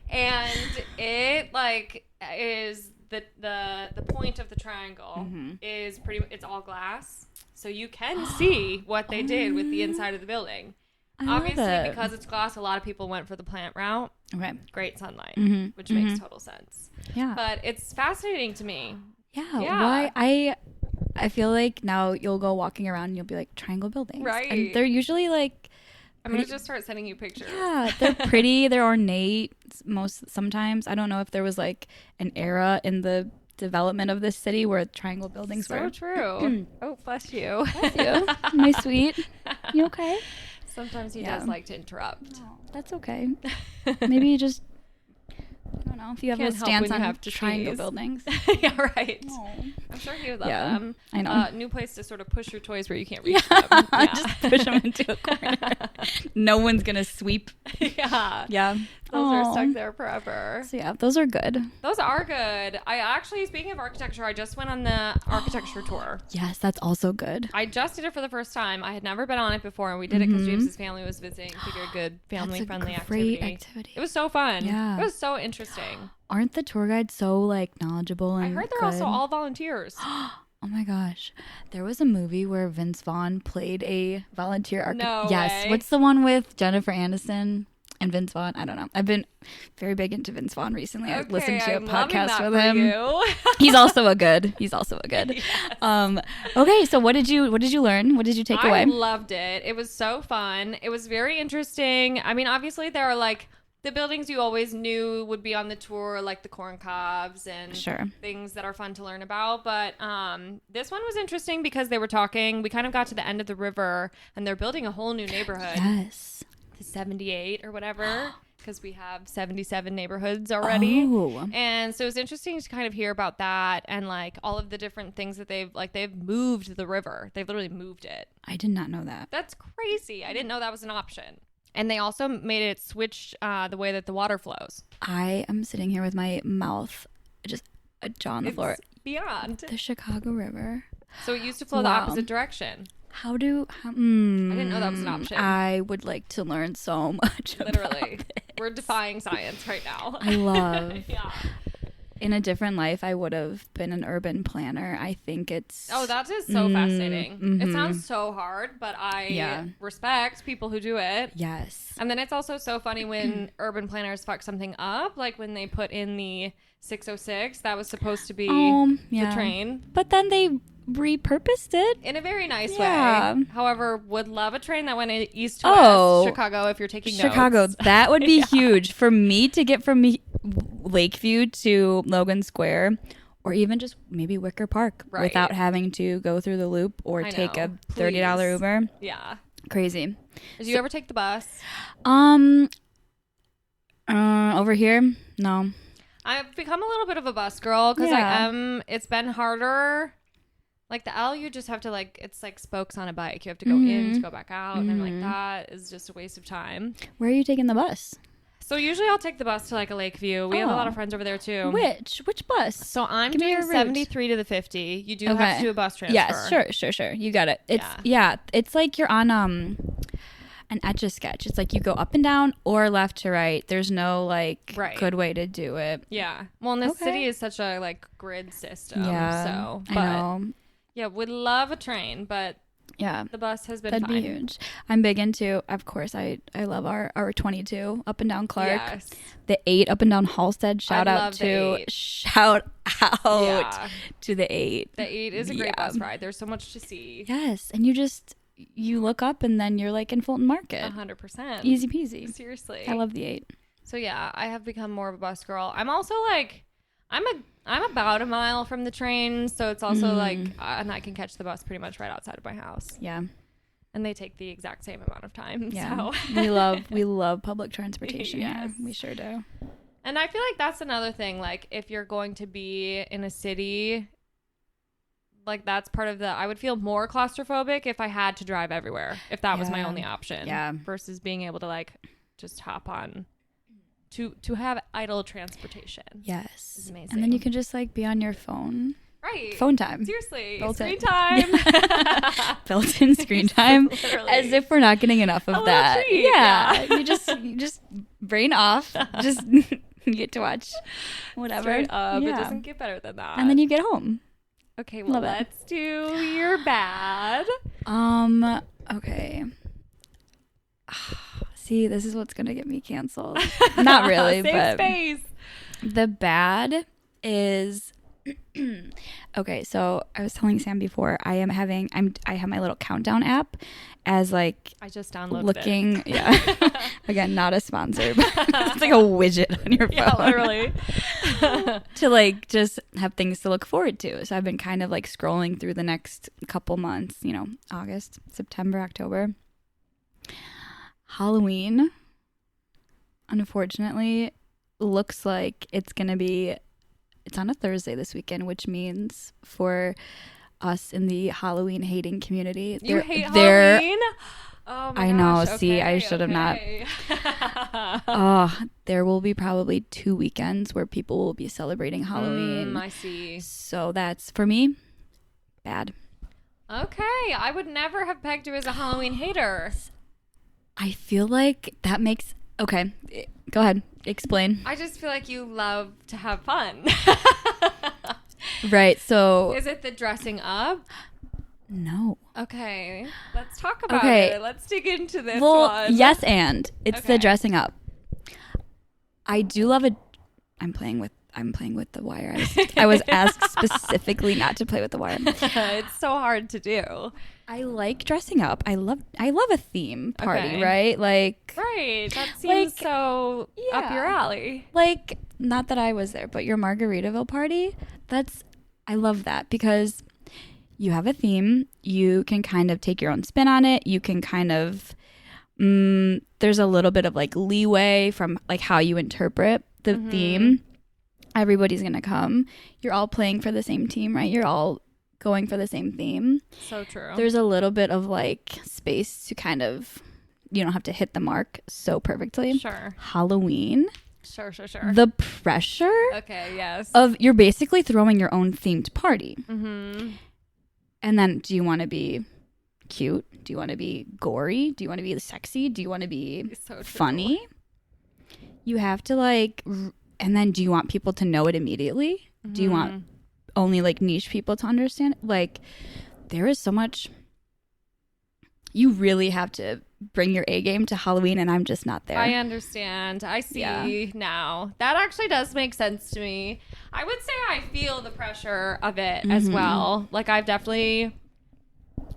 And it like is the point of the triangle is it's all glass. So you can see what they did with the inside of the building. Obviously because it's glass, a lot of people went for the plant route. Okay. Great sunlight, which Mm-hmm. makes total sense. Yeah. But it's fascinating to me. Yeah. Yeah. Why I feel like now you'll go walking around and you'll be like triangle buildings. Right. And they're usually like I'm going to just start sending you pictures. Yeah, they're pretty, they're ornate sometimes. I don't know if there was like an era in the development of this city where triangle buildings were. So true. Oh, bless you. Bless you. My sweet. You okay? Sometimes he does like to interrupt. Oh, that's okay. Maybe you just, I don't know, if you have Can't a help stance when you on have to triangle sneeze. buildings. Yeah, right. Oh. I'm sure he would love Yeah, them. I know. New place to sort of push your toys where you can't reach them. Yeah. Just push them into a corner. No one's going to sweep. Yeah. Yeah. Those are stuck there forever. So yeah, those are good. Those are good. I actually, speaking of architecture, I just went on the architecture tour. Yes, that's also good. I just did it for the first time. I had never been on it before, and we did it because James's family was visiting. Figured good family-friendly activity. It was so fun. Yeah. It was so interesting. Aren't the tour guides so like knowledgeable and I heard they're good? also all volunteers. Oh my gosh. There was a movie where Vince Vaughn played a volunteer architect. No yes. way. What's the one with Jennifer Aniston and Vince Vaughn? I don't know. I've been very big into Vince Vaughn recently. I listened to a podcast with him. He's also a good. Yes. Okay, so what did you learn? What did you take away? I loved it. It was so fun. It was very interesting. I mean, obviously there are like the buildings you always knew would be on the tour, like the corn cobs and things that are fun to learn about. But this one was interesting because they were talking. We kind of got to the end of the river, and they're building a whole new neighborhood. Yes. The 78 or whatever, because we have 77 neighborhoods already. Oh. And so it was interesting to kind of hear about that and like all of the different things that they've moved the river. They've literally moved it. I did not know that. That's crazy. I didn't know that was an option. And they also made it switch the way that the water flows. I am sitting here with my mouth just jaw on the floor. Beyond. The Chicago River. So it used to flow the opposite direction. I didn't know that was an option. I would like to learn so much. Literally. We're defying science right now. I love. Yeah. In a different life, I would have been an urban planner. I think it's... Oh, that is so fascinating. It sounds so hard, but I respect people who do it. Yes. And then it's also so funny when urban planners fuck something up, like when they put in the 606, that was supposed to be the train. But then they repurposed it. In a very nice way. However, would love a train that went east to west, Chicago, if you're taking notes. Chicago, that would be huge. For me to get from Lakeview to Logan Square, or even just maybe Wicker Park without having to go through the loop or take a $30 Uber. Yeah. Crazy. Did you ever take the bus? Over here? No. I've become a little bit of a bus girl because I am. It's been harder. Like the L, you just have to like, it's like spokes on a bike. You have to go in to go back out. And I'm like, that is just a waste of time. Where are you taking the bus? So usually I'll take the bus to like a Lakeview. We have a lot of friends over there too. Which bus? So I'm doing 73 to the 50. You do have to do a bus transfer. Yes, sure. You got it. It's it's like you're on an Etch-a-Sketch. It's like you go up and down or left to right. There's no like good way to do it. Yeah. Well, and the city is such a like grid system. Yeah. So, I know. Yeah, would love a train, but yeah, the bus has been That'd be huge. I'm big into, of course, I love our 22 up and down Clark. Yes. The 8 up and down Halstead. Shout out to the 8. The 8 is a great bus ride. There's so much to see. Yes, and you look up and then you're like in Fulton Market. 100%. Easy peasy. Seriously. I love the 8. So yeah, I have become more of a bus girl. I'm also like, I'm about a mile from the train, so it's also like, and I can catch the bus pretty much right outside of my house. Yeah. And they take the exact same amount of time. Yeah. So. we love public transportation. Yes. Yeah, we sure do. And I feel like that's another thing. Like if you're going to be in a city, like that's part of I would feel more claustrophobic if I had to drive everywhere, if that was my only option. Yeah. Versus being able to like just hop on. To have idle transportation. Yes. Is amazing. And then you can just like be on your phone. Right. Phone time. Seriously. Built-in. Screen time. Built-in screen time. Literally. As if we're not getting enough of that. Treat, yeah. you just brain off. Just you get to watch whatever. Straight up. It doesn't get better than that. And then you get home. Okay, well let's do your bad. Okay. See, this is what's gonna get me canceled. Not really, but space. The bad is okay. So I was telling Sam before I have my little countdown app as like I just downloaded looking. it. Yeah, again, not a sponsor, but it's like a widget on your phone. Yeah, literally. To like just have things to look forward to. So I've been kind of like scrolling through the next couple months. August, September, October. Halloween, unfortunately, looks like it's on a Thursday this weekend, which means for us in the Halloween hating community, you hate Halloween? Oh my I know. gosh. See, I should have not. There will be probably 2 weekends where people will be celebrating Halloween. I see. So that's, for me, bad. Okay. I would never have pegged you as a Halloween hater. I feel like that makes... Okay, go ahead. Explain. I just feel like you love to have fun. Right, so... Is it the dressing up? No. Okay, let's talk about it. Let's dig into this one. Yes, and it's the dressing up. I do love it. I'm playing with the wire. I was asked specifically not to play with the wire. It's so hard to do. I like dressing up. I love a theme party, right? Like, right. That seems so up your alley. Like, not that I was there, but your Margaritaville party. I love that because you have a theme. You can kind of take your own spin on it. You can kind of there's a little bit of like leeway from like how you interpret the theme. Everybody's gonna come. You're all playing for the same team, right? You're all going for the same theme. So true. There's a little bit of like space to kind of, you don't have to hit the mark so perfectly. Sure. Halloween. Sure. The pressure. Okay, yes. Of you're basically throwing your own themed party. Mm-hmm. And then do you want to be cute? Do you want to be gory? Do you want to be sexy? Do you want to be funny? You have to like, and then do you want people to know it immediately? Do you want only like niche people to understand? Like, there is so much. You really have to bring your A game to Halloween, and I'm just not there. I understand. I see now. That actually does make sense to me. I would say I feel the pressure of it as well. Like, I've definitely...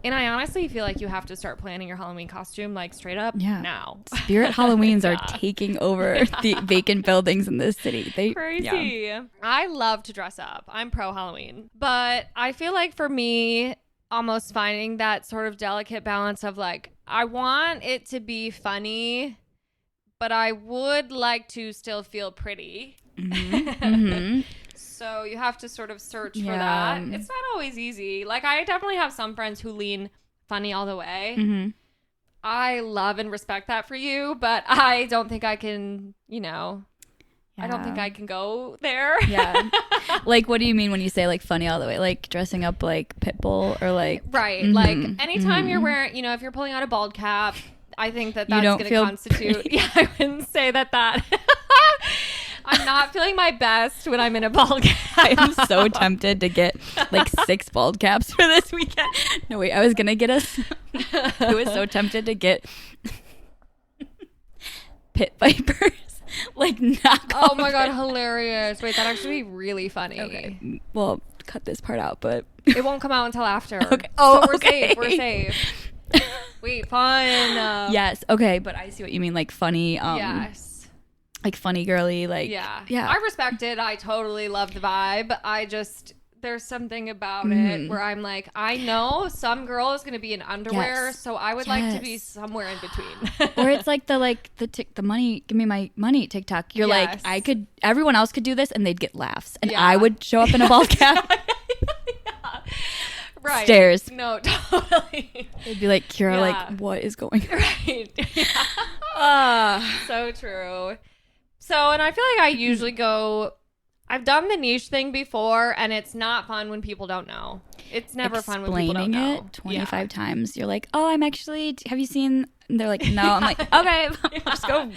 And I honestly feel like you have to start planning your Halloween costume, like, straight up now. Spirit Halloweens are taking over the vacant buildings in this city. Crazy. Yeah. I love to dress up. I'm pro Halloween. But I feel like for me, almost finding that sort of delicate balance of, like, I want it to be funny, but I would like to still feel pretty. So you have to sort of search for Yeah. that. It's not always easy. Like, I definitely have some friends who lean funny all the way. Mm-hmm. I love and respect that for you, but I don't think I can, you know, I don't think I can go there. Yeah. Like, what do you mean when you say, like, funny all the way? Like, dressing up like Pitbull or, like... Right. Mm-hmm. Like, anytime you're wearing, you know, if you're pulling out a bald cap, I think that that's going to constitute... pretty. Yeah, I wouldn't say that. I'm not feeling my best when I'm in a bald cap. I am so tempted to get, like, 6 bald caps for this weekend. No, wait, I was going to get us... I was so tempted to get pit vipers. Like, knock. Oh my God, hilarious. Wait, that'd actually be really funny. Okay. Well, cut this part out, but... It won't come out until after. Okay. Oh, so we're okay. safe. We're safe. Wait, fun. Yes. Okay, but I see what you mean. Like, funny... yes. Like, funny girly, like... Yeah. Yeah. I respect it. I totally love the vibe. I just... There's something about it where I'm like, I know some girl is going to be in underwear, so I would like to be somewhere in between. Or it's like the money, give me my money TikTok. You're like, everyone else could do this and they'd get laughs. And I would show up in a bald cap. Yeah. Right. Stairs. No, totally. They'd be like, Ciara, like, what is going on? Right. So true. So, and I feel like I usually go... I've done the niche thing before, and it's not fun when people don't know. It's never fun when people don't know. Explaining it 25 times. You're like, oh, I'm actually, have you seen? And they're like, no. I'm like, okay, just go.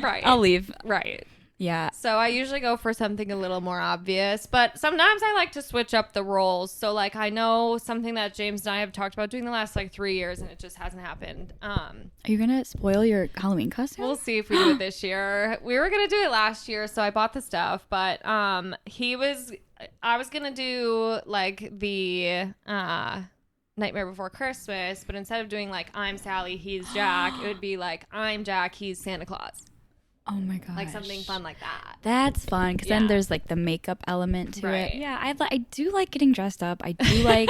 Right. I'll leave. Right. Yeah. So I usually go for something a little more obvious, but sometimes I like to switch up the roles. So like I know something that James and I have talked about doing the last like 3 years, and it just hasn't happened. Are you gonna spoil your Halloween costume? We'll see if we do it this year. We were gonna do it last year, so I bought the stuff, but I was gonna do like the Nightmare Before Christmas, but instead of doing like I'm Sally, he's Jack, it would be like I'm Jack, he's Santa Claus. Oh my gosh. Like something fun like that. That's fun because then there's like the makeup element to Right. it. Yeah, I do like getting dressed up. I do like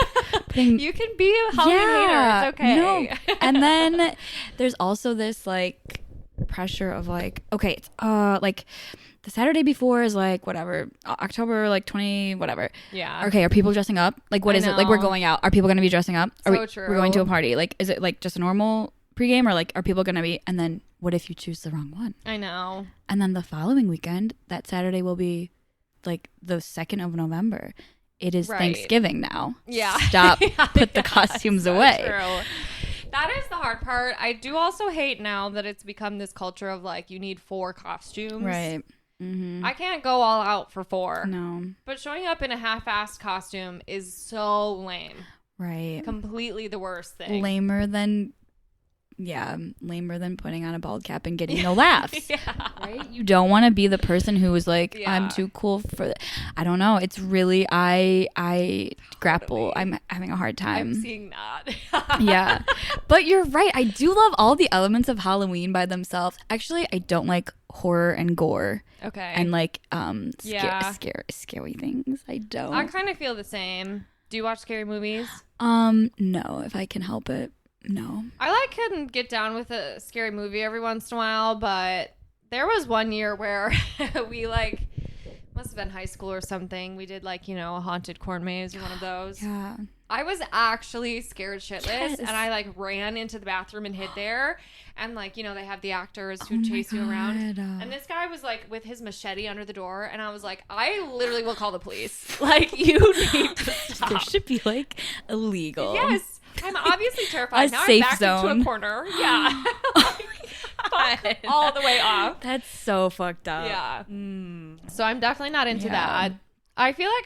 putting. You can be a Halloween hater. It's okay. No. And then there's also this like pressure of like, okay, it's like the Saturday before is like whatever, October like 20 whatever. Yeah. Okay, are people dressing up? Like what is it? Like we're going out. Are people going to be dressing up? True. We're going to a party. Like is it like just a normal pregame or like are people going to be? And then what if you choose the wrong one? I know. And then the following weekend, that Saturday will be like the 2nd of November. It is Thanksgiving now. Yeah. Stop. Put the costumes away. True. That is the hard part. I do also hate now that it's become this culture of like you need 4 costumes. Right. Mm-hmm. I can't go all out for 4. No. But showing up in a half-assed costume is so lame. Right. Completely the worst thing. Lamer than putting on a bald cap and getting no laughs. Yeah. Right? You don't want to be the person who is like, I'm too cool for that. I don't know. It's really, I grapple. I'm having a hard time. I'm seeing that. Yeah. But you're right. I do love all the elements of Halloween by themselves. Actually, I don't like horror and gore. Okay. And like scary things. I don't. I kind of feel the same. Do you watch scary movies? No, if I can help it. No. I can get down with a scary movie every once in a while, but there was one year where we must have been high school or something. We did a haunted corn maze or one of those. Yeah. I was actually scared shitless, Yes. and I ran into the bathroom and hid there. And they have the actors who chase you around. And this guy was with his machete under the door, and I was like, I literally will call the police. You need to stop. There should be illegal. Yes. I'm obviously terrified. Now safe I'm backed zone. into a corner. Yeah. Fuck all the way off. That's so fucked up. Yeah. So I'm definitely not into that. I feel like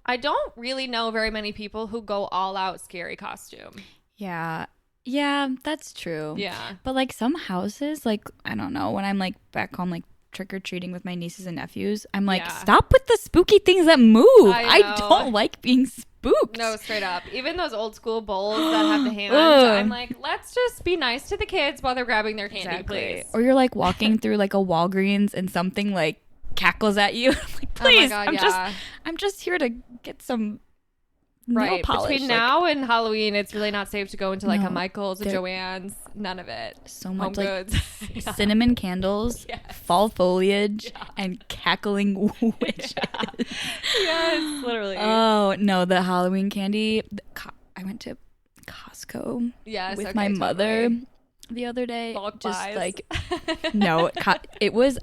I don't really know very many people who go all out scary costume. Yeah. Yeah, that's true. Yeah. But some houses, I don't know, when I'm back home trick-or-treating with my nieces and nephews, I'm stop with the spooky things that move. I don't like being spooked. No, straight up. Even those old school bowls that have the hands, I'm let's just be nice to the kids while they're grabbing their candy, please. Or you're walking through a Walgreens and something cackles at you. I'm please, oh my God, I'm just here to get some Right. polish. Between like, now and Halloween, it's really not safe to go into like No, a Michael's, a there- Joann's, none of it. so Home much like goods. Yeah. cinnamon candles, Yes. fall foliage, Yeah. and cackling witches. Yes, literally. Oh no, the Halloween candy. I went to Costco Yes, with okay, my mother totally. the other day. Bulk just buys. like no, it was,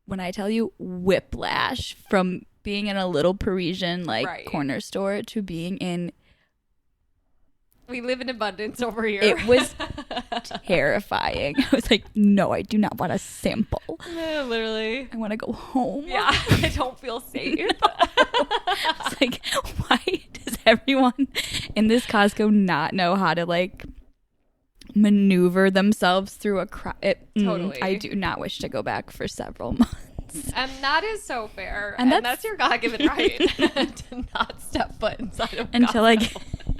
when I tell you, whiplash from being in a little Parisian like Right. corner store to being in. We live in abundance over here. It was terrifying. I was like, no, I do not want a sample. Yeah, literally. I want to go home. Yeah, I don't feel safe. It's like, why does everyone in this Costco not know how to like maneuver themselves through a Totally. I do not wish to go back for several months. And that is so fair. And And that's- that's your God-given right to not step foot inside of Until I Costco. get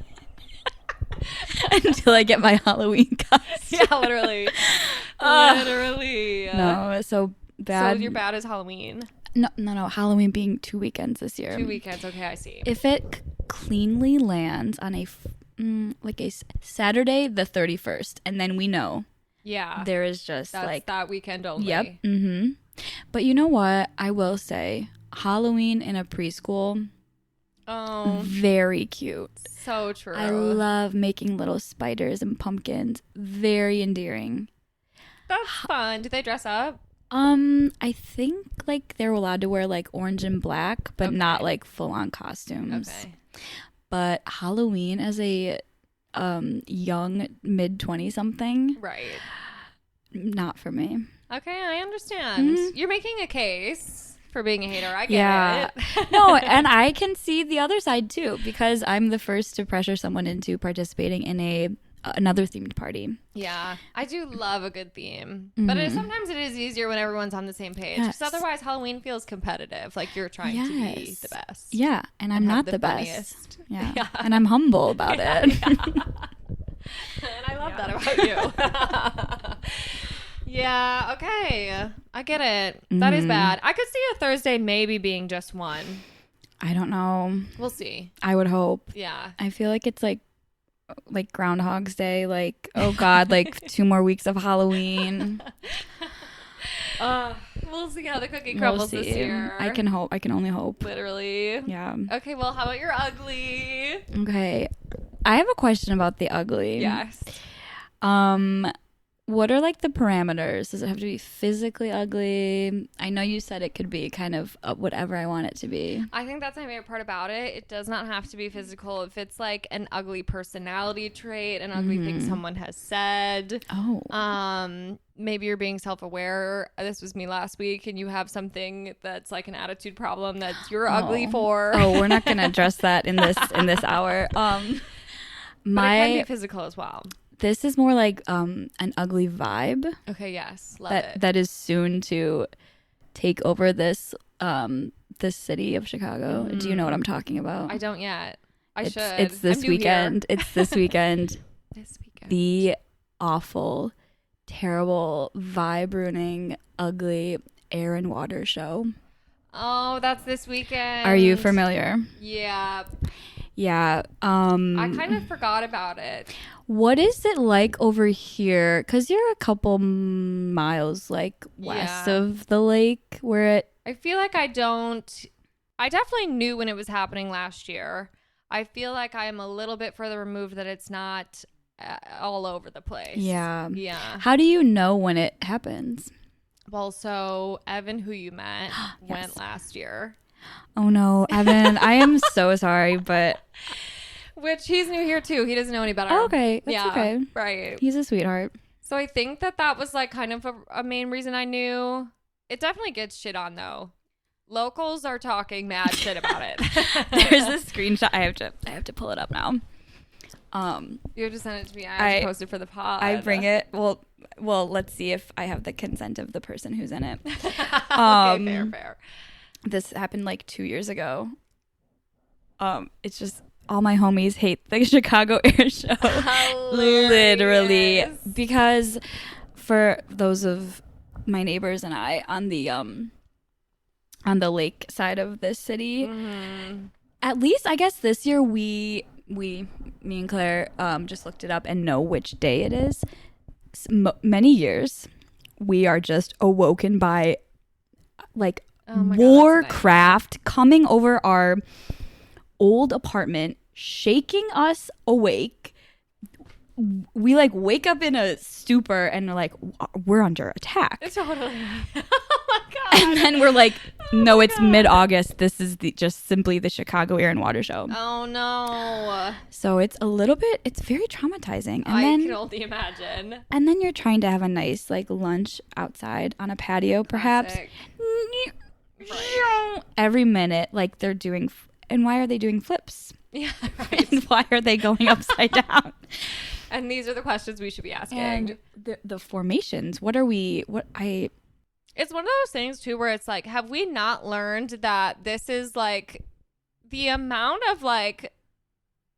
until I get my Halloween costume. Yeah, literally. Ugh. Literally. No, so bad. So your bad is Halloween. No. Halloween being 2 weekends this year. 2 weekends. Okay, I see. If it cleanly lands on a Saturday the 31st, and then we know Yeah. there is just That's like that weekend only. Yep. Mm-hmm. But you know what? I will say Halloween in a preschool, Oh, very cute. so true. I love making little spiders and pumpkins. Very endearing. That's fun. Do they dress up? I think like they're allowed to wear like orange and black, but not Okay. like full on costumes. Okay. But Halloween as a young mid 20 something, Right. not for me. Okay, I understand. Mhm. You're making a case for being a hater. I get Yeah. it. No, and I can see the other side too, because I'm the first to pressure someone into participating in another themed party. Yeah, I do love a good theme, but sometimes it is easier when everyone's on the same page. Because Yes. otherwise, Halloween feels competitive, like you're trying to be Yes. the best. Yeah, and I'm have not the the best. funniest. Yeah. Yeah. And I'm humble about Yeah, it. And I love that about you. Yeah, okay. I get it. That is bad. I could see a Thursday maybe being just one. I don't know. We'll see. I would hope. Yeah. I feel like it's like Groundhog's Day, like, oh God, like 2 more weeks of Halloween. We'll see how the cookie We'll crumbles see. this year. I can hope. I can only hope. Literally. Yeah. Okay, well, how about your ugly? Okay. I have a question about the ugly. Yes. What are like the parameters? Does it have to be physically ugly? I know you said it could be kind of whatever I want it to be. I think that's my favorite part about it. It does not have to be physical. If it's like an ugly personality trait, an ugly thing someone has said, Oh. maybe you're being self-aware. This was me last week, and you have something that's like an attitude problem that you're ugly for. Oh, we're not going to address that in this hour. But it can be physical as well. This is more like an ugly vibe Okay, yes, love it. that is soon to take over this city of Chicago. Do you know what I'm talking about? I don't yet. I it's, should. It's this I'm new here. weekend. It's this weekend. This weekend. The awful, terrible, vibe ruining, ugly air and water show. Oh, that's this weekend. Are you familiar? Yeah. Yeah. I kind of forgot about it. What is it like over here? Because you're a couple miles like west Yeah. of the lake where it. I feel like I definitely knew when it was happening last year. I feel like I am a little bit further removed that it's not all over the place. Yeah. Yeah. How do you know when it happens? Well, so Evan, who you met, went last year. Oh no, Evan, I am so sorry, but Which he's new here too. He doesn't know any better. oh, okay, that's Yeah. okay. Right. He's a sweetheart. So I think that was like kind of a main reason I knew. It definitely gets shit on though. Locals are talking mad shit about it. There's this screenshot. I have to pull it up now. You have to send it to me. I have to I- post it for the pod. I bring it. Well, let's see if I have the consent of the person who's in it. Okay, fair. This happened like 2 years ago. It's just all my homies hate the Chicago Air Show. Literally, Hilarious. because for those of my neighbors and I on the lake side of this city, At least I guess this year me and Claire just looked it up and know which day it is. Many years we are just awoken by like Warcraft coming over our old apartment, shaking us awake. We like wake up in a stupor and we're like, we're under attack. Totally. Oh my god. And then we're like, no, it's mid-August. This is just simply the Chicago Air and Water Show. Oh no. So it's very traumatizing. And I then, can only imagine. And then you're trying to have a nice like lunch outside on a patio, perhaps. Right. Every minute, like they're doing, and why are they doing flips? Yeah, right. And why are they going upside down? And these are the questions we should be asking. And the formations. It's one of those things too where it's like, have we not learned that this is like the amount of like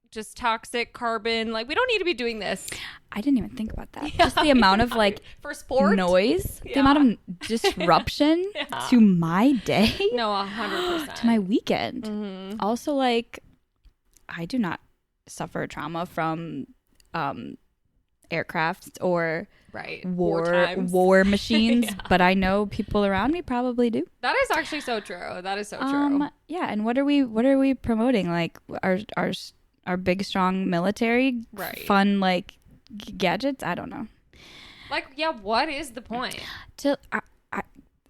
just toxic carbon, like we don't need to be doing this. I didn't even think about that. Just the amount of like for sport noise, the amount of disruption to my day. No, 100%. To my weekend. Mm-hmm. Also, like, I do not suffer trauma from aircraft or war machines, but I know people around me probably do. That is actually so true. That is so true. Yeah, and what are we promoting? Like our big strong military, fun like gadgets. I don't know. Like, yeah, what is the point?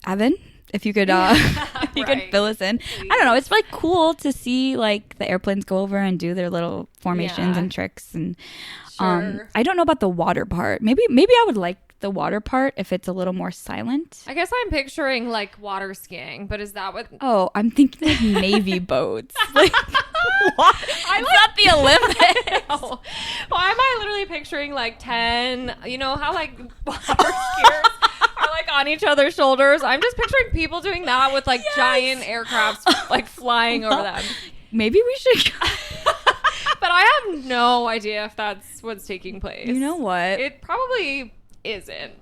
Evan, if you could, if you could fill us in. Please. I don't know. It's like cool to see like the airplanes go over and do their little formations and tricks, and I don't know about the water part. Maybe I would like the water part if it's a little more silent. I guess I'm picturing like water skiing, but is that what? Oh, I'm thinking like Navy boats. Like, what? It's not the Olympics. No. Why am I literally picturing like 10? You know how like water skiers are like on each other's shoulders? I'm just picturing people doing that with like giant aircrafts like flying over them. Maybe we should. But I have no idea if that's what's taking place. You know what? It probably isn't.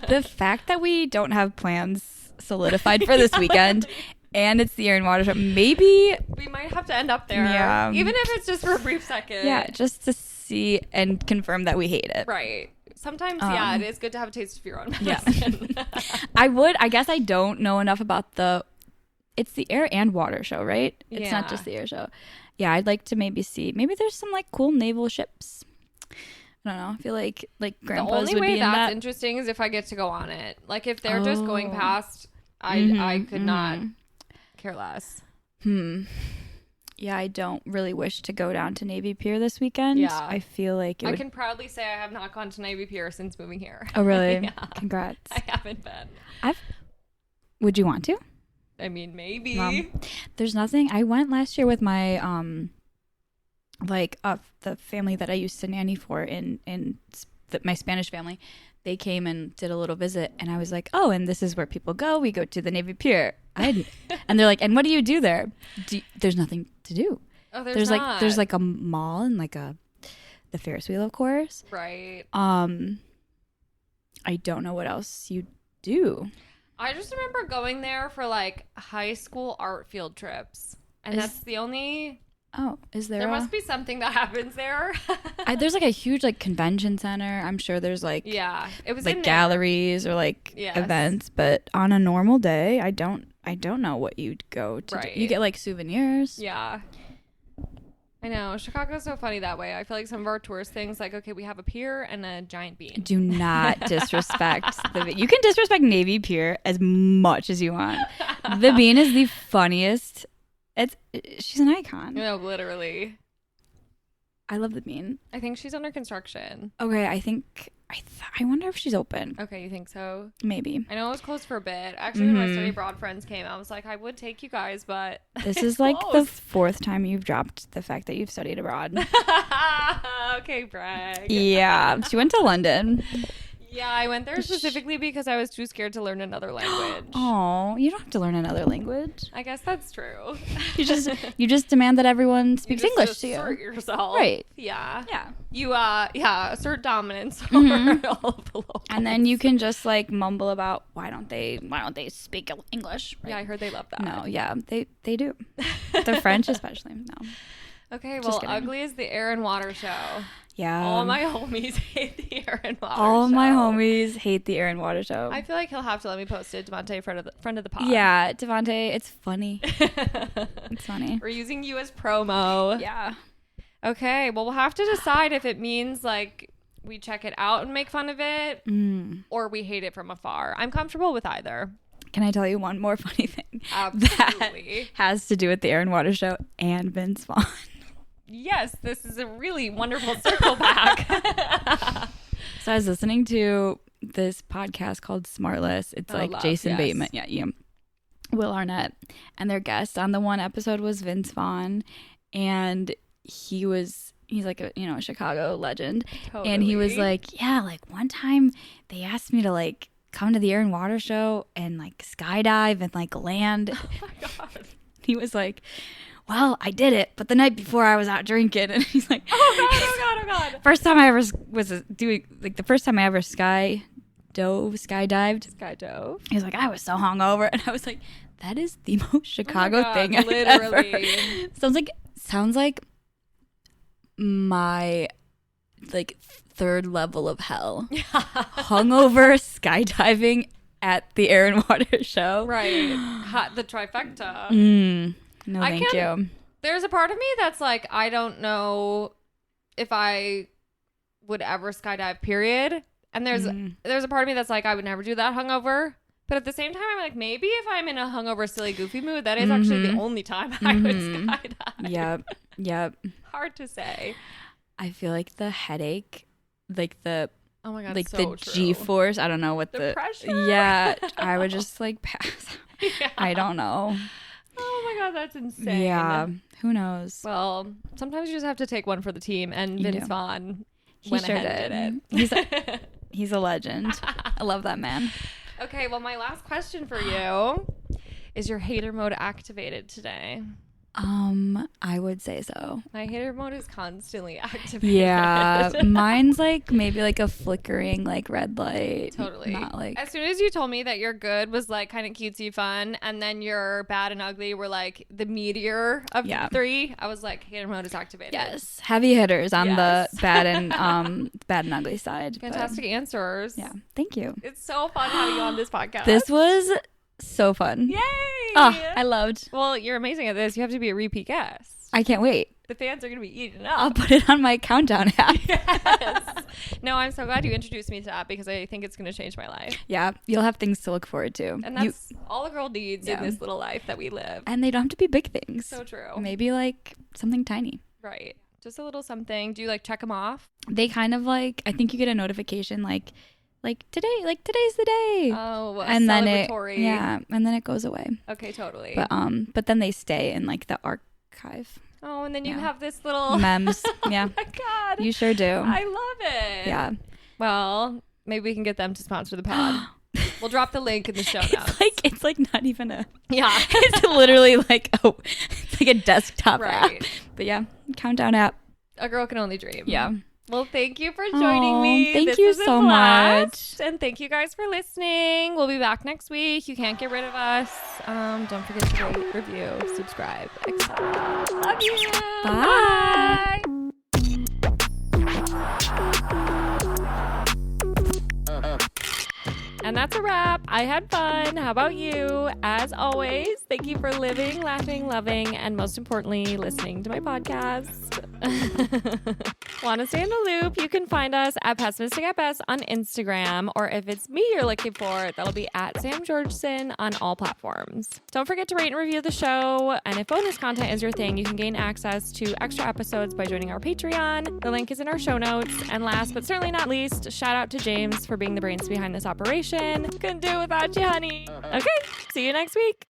The fact that we don't have plans solidified for this weekend and it's the Air and Water Show, maybe we might have to end up there. Yeah. Even if it's just for a brief second. Yeah, just to see and confirm that we hate it. Right. Sometimes, it is good to have a taste of your own medicine. Yeah. I guess I don't know enough about it's the Air and Water Show, right? It's not just the air show. Yeah, I'd like to maybe there's some like cool naval ships. I don't know. I feel like grandpas would be in that. The only way that's interesting is if I get to go on it. Like if they're just going past, I could not care less. Yeah, I don't really wish to go down to Navy Pier this weekend. Yeah. I feel like I can proudly say I have not gone to Navy Pier since moving here. Oh, really? Yeah. Congrats. I haven't been. Would you want to? I mean, maybe. There's nothing. I went last year with my the family that I used to nanny for in my Spanish family. They came and did a little visit, and I was like, oh, and this is where people go. We go to the Navy Pier. And they're like, and what do you do there? There's nothing to do. Oh, there's not. There's like a mall and like the Ferris wheel, of course. Right. I don't know what else you do. I just remember going there for like high school art field trips, and that's the only. Oh, is there? There must be something that happens there. There's like a huge like convention center. I'm sure there's like it was like galleries or like events, but on a normal day, I don't know what you'd go to. Right. You get like souvenirs. Yeah. I know. Chicago's so funny that way. I feel like some of our tourist things, like, okay, we have a pier and a giant bean. Do not disrespect you can disrespect Navy Pier as much as you want. The bean is the funniest. She's an icon. No, literally. I love the bean. I think she's under construction. Okay, I wonder if she's open. Okay, you think so? Maybe. I know it was closed for a bit. Actually, when my study abroad friends came, I was like, I would take you guys, but this is like the fourth time you've dropped the fact that you've studied abroad. Okay, brag. Yeah, she went to London. Yeah, I went there specifically because I was too scared to learn another language. Oh, you don't have to learn another language. I guess that's true. You just demand that everyone speaks you just English to you. assert yourself. Right. Yeah. Yeah. You assert dominance over all of the locals. And then you can just like mumble about why don't they speak English? Right? Yeah, I heard they love that. No, yeah, they do. The French especially. No. Okay, Just well, kidding. Ugly is the air and water show. Yeah. All my homies hate the air and water show. All my homies hate the air and water show. I feel like he'll have to let me post it. Devontae, friend of the pod. Yeah, Devontae, it's funny. It's funny. We're using you as promo. Yeah. Okay, well, we'll have to decide if it means like we check it out and make fun of it or we hate it from afar. I'm comfortable with either. Can I tell you one more funny thing? Absolutely. That has to do with the air and water show and Vince Vaughn. Yes, this is a really wonderful circle back. So I was listening to this podcast called Smartless. It's like Jason Bateman. Yeah, Will Arnett. And their guest on the one episode was Vince Vaughn. And he's like a Chicago legend. Totally. And he was like, yeah, like one time they asked me to like come to the air and water show and like skydive and like land. Oh my God. He was like, well, I did it, but the night before I was out drinking. And he's like, oh God. First time I ever was doing, like the first time I ever skydived. He was like, I was so hungover. And I was like, that is the most Chicago thing I've literally. ever. Sounds like my like third level of hell. Hungover skydiving at the air and water show. Right. The trifecta. No, thank you. There's a part of me that's like, I don't know if I would ever skydive, period. And there's a part of me that's like, I would never do that hungover. But at the same time, I'm like, maybe if I'm in a hungover, silly, goofy mood, that is actually the only time I would skydive. Yep. Hard to say. I feel like the headache, like the oh my God, like so the true. G-force. I don't know what the pressure. Yeah, I would just like pass. Yeah. I don't know. Oh my God, that's insane. Yeah, who knows? Well, sometimes you just have to take one for the team, and Vince Vaughn went sure ahead and did it. He's a legend. I love that man. Okay, well, my last question for you is your hater mode activated today? I would say so. My hater mode is constantly activated. Yeah, mine's like maybe like a flickering like red light. Totally. Not like as soon as you told me that your good was like kind of cutesy fun, and then your bad and ugly were like the meteor of the three, I was like, hater mode is activated. Yes, heavy hitters on the bad and ugly side. Fantastic answers. Yeah, thank you. It's so fun having you on this podcast. This was so fun. Yay! Oh, I loved. Well, you're amazing at this. You have to be a repeat guest. I can't wait. The fans are going to be eating up. I'll put it on my countdown app. Yes. No, I'm so glad you introduced me to that because I think it's going to change my life. Yeah, you'll have things to look forward to. And that's all a girl needs in this little life that we live. And they don't have to be big things. So true. Maybe like something tiny. Right. Just a little something. Do you like check them off? They kind of like, I think you get a notification like today, like today's the day. Oh, and celebratory. And then it goes away. Okay, totally. But then they stay in like the archive. Oh, and then you have this little memes. Yeah. Oh my God. You sure do. I love it. Yeah. Well, maybe we can get them to sponsor the pod. We'll drop the link in the show notes. It's like not even a. Yeah. It's literally like it's like a desktop app. But yeah, countdown app. A girl can only dream. Yeah. Well, thank you for joining me. Thank you so much. And thank you guys for listening. We'll be back next week. You can't get rid of us. Don't forget to rate, review, subscribe, etc. Love you. Bye. And that's a wrap. I had fun. How about you? As always, thank you for living, laughing, loving, and most importantly, listening to my podcast. Want to stay in the loop? You can find us at Pessimistic at Best on Instagram, or if it's me you're looking for, that'll be at Sam Georgeson on all platforms. Don't forget to rate and review the show, and if bonus content is your thing, you can gain access to extra episodes by joining our Patreon. The link is in our show notes. And last but certainly not least, shout out to James for being the brains behind this operation. Couldn't do it without you, honey. Okay, see you next week.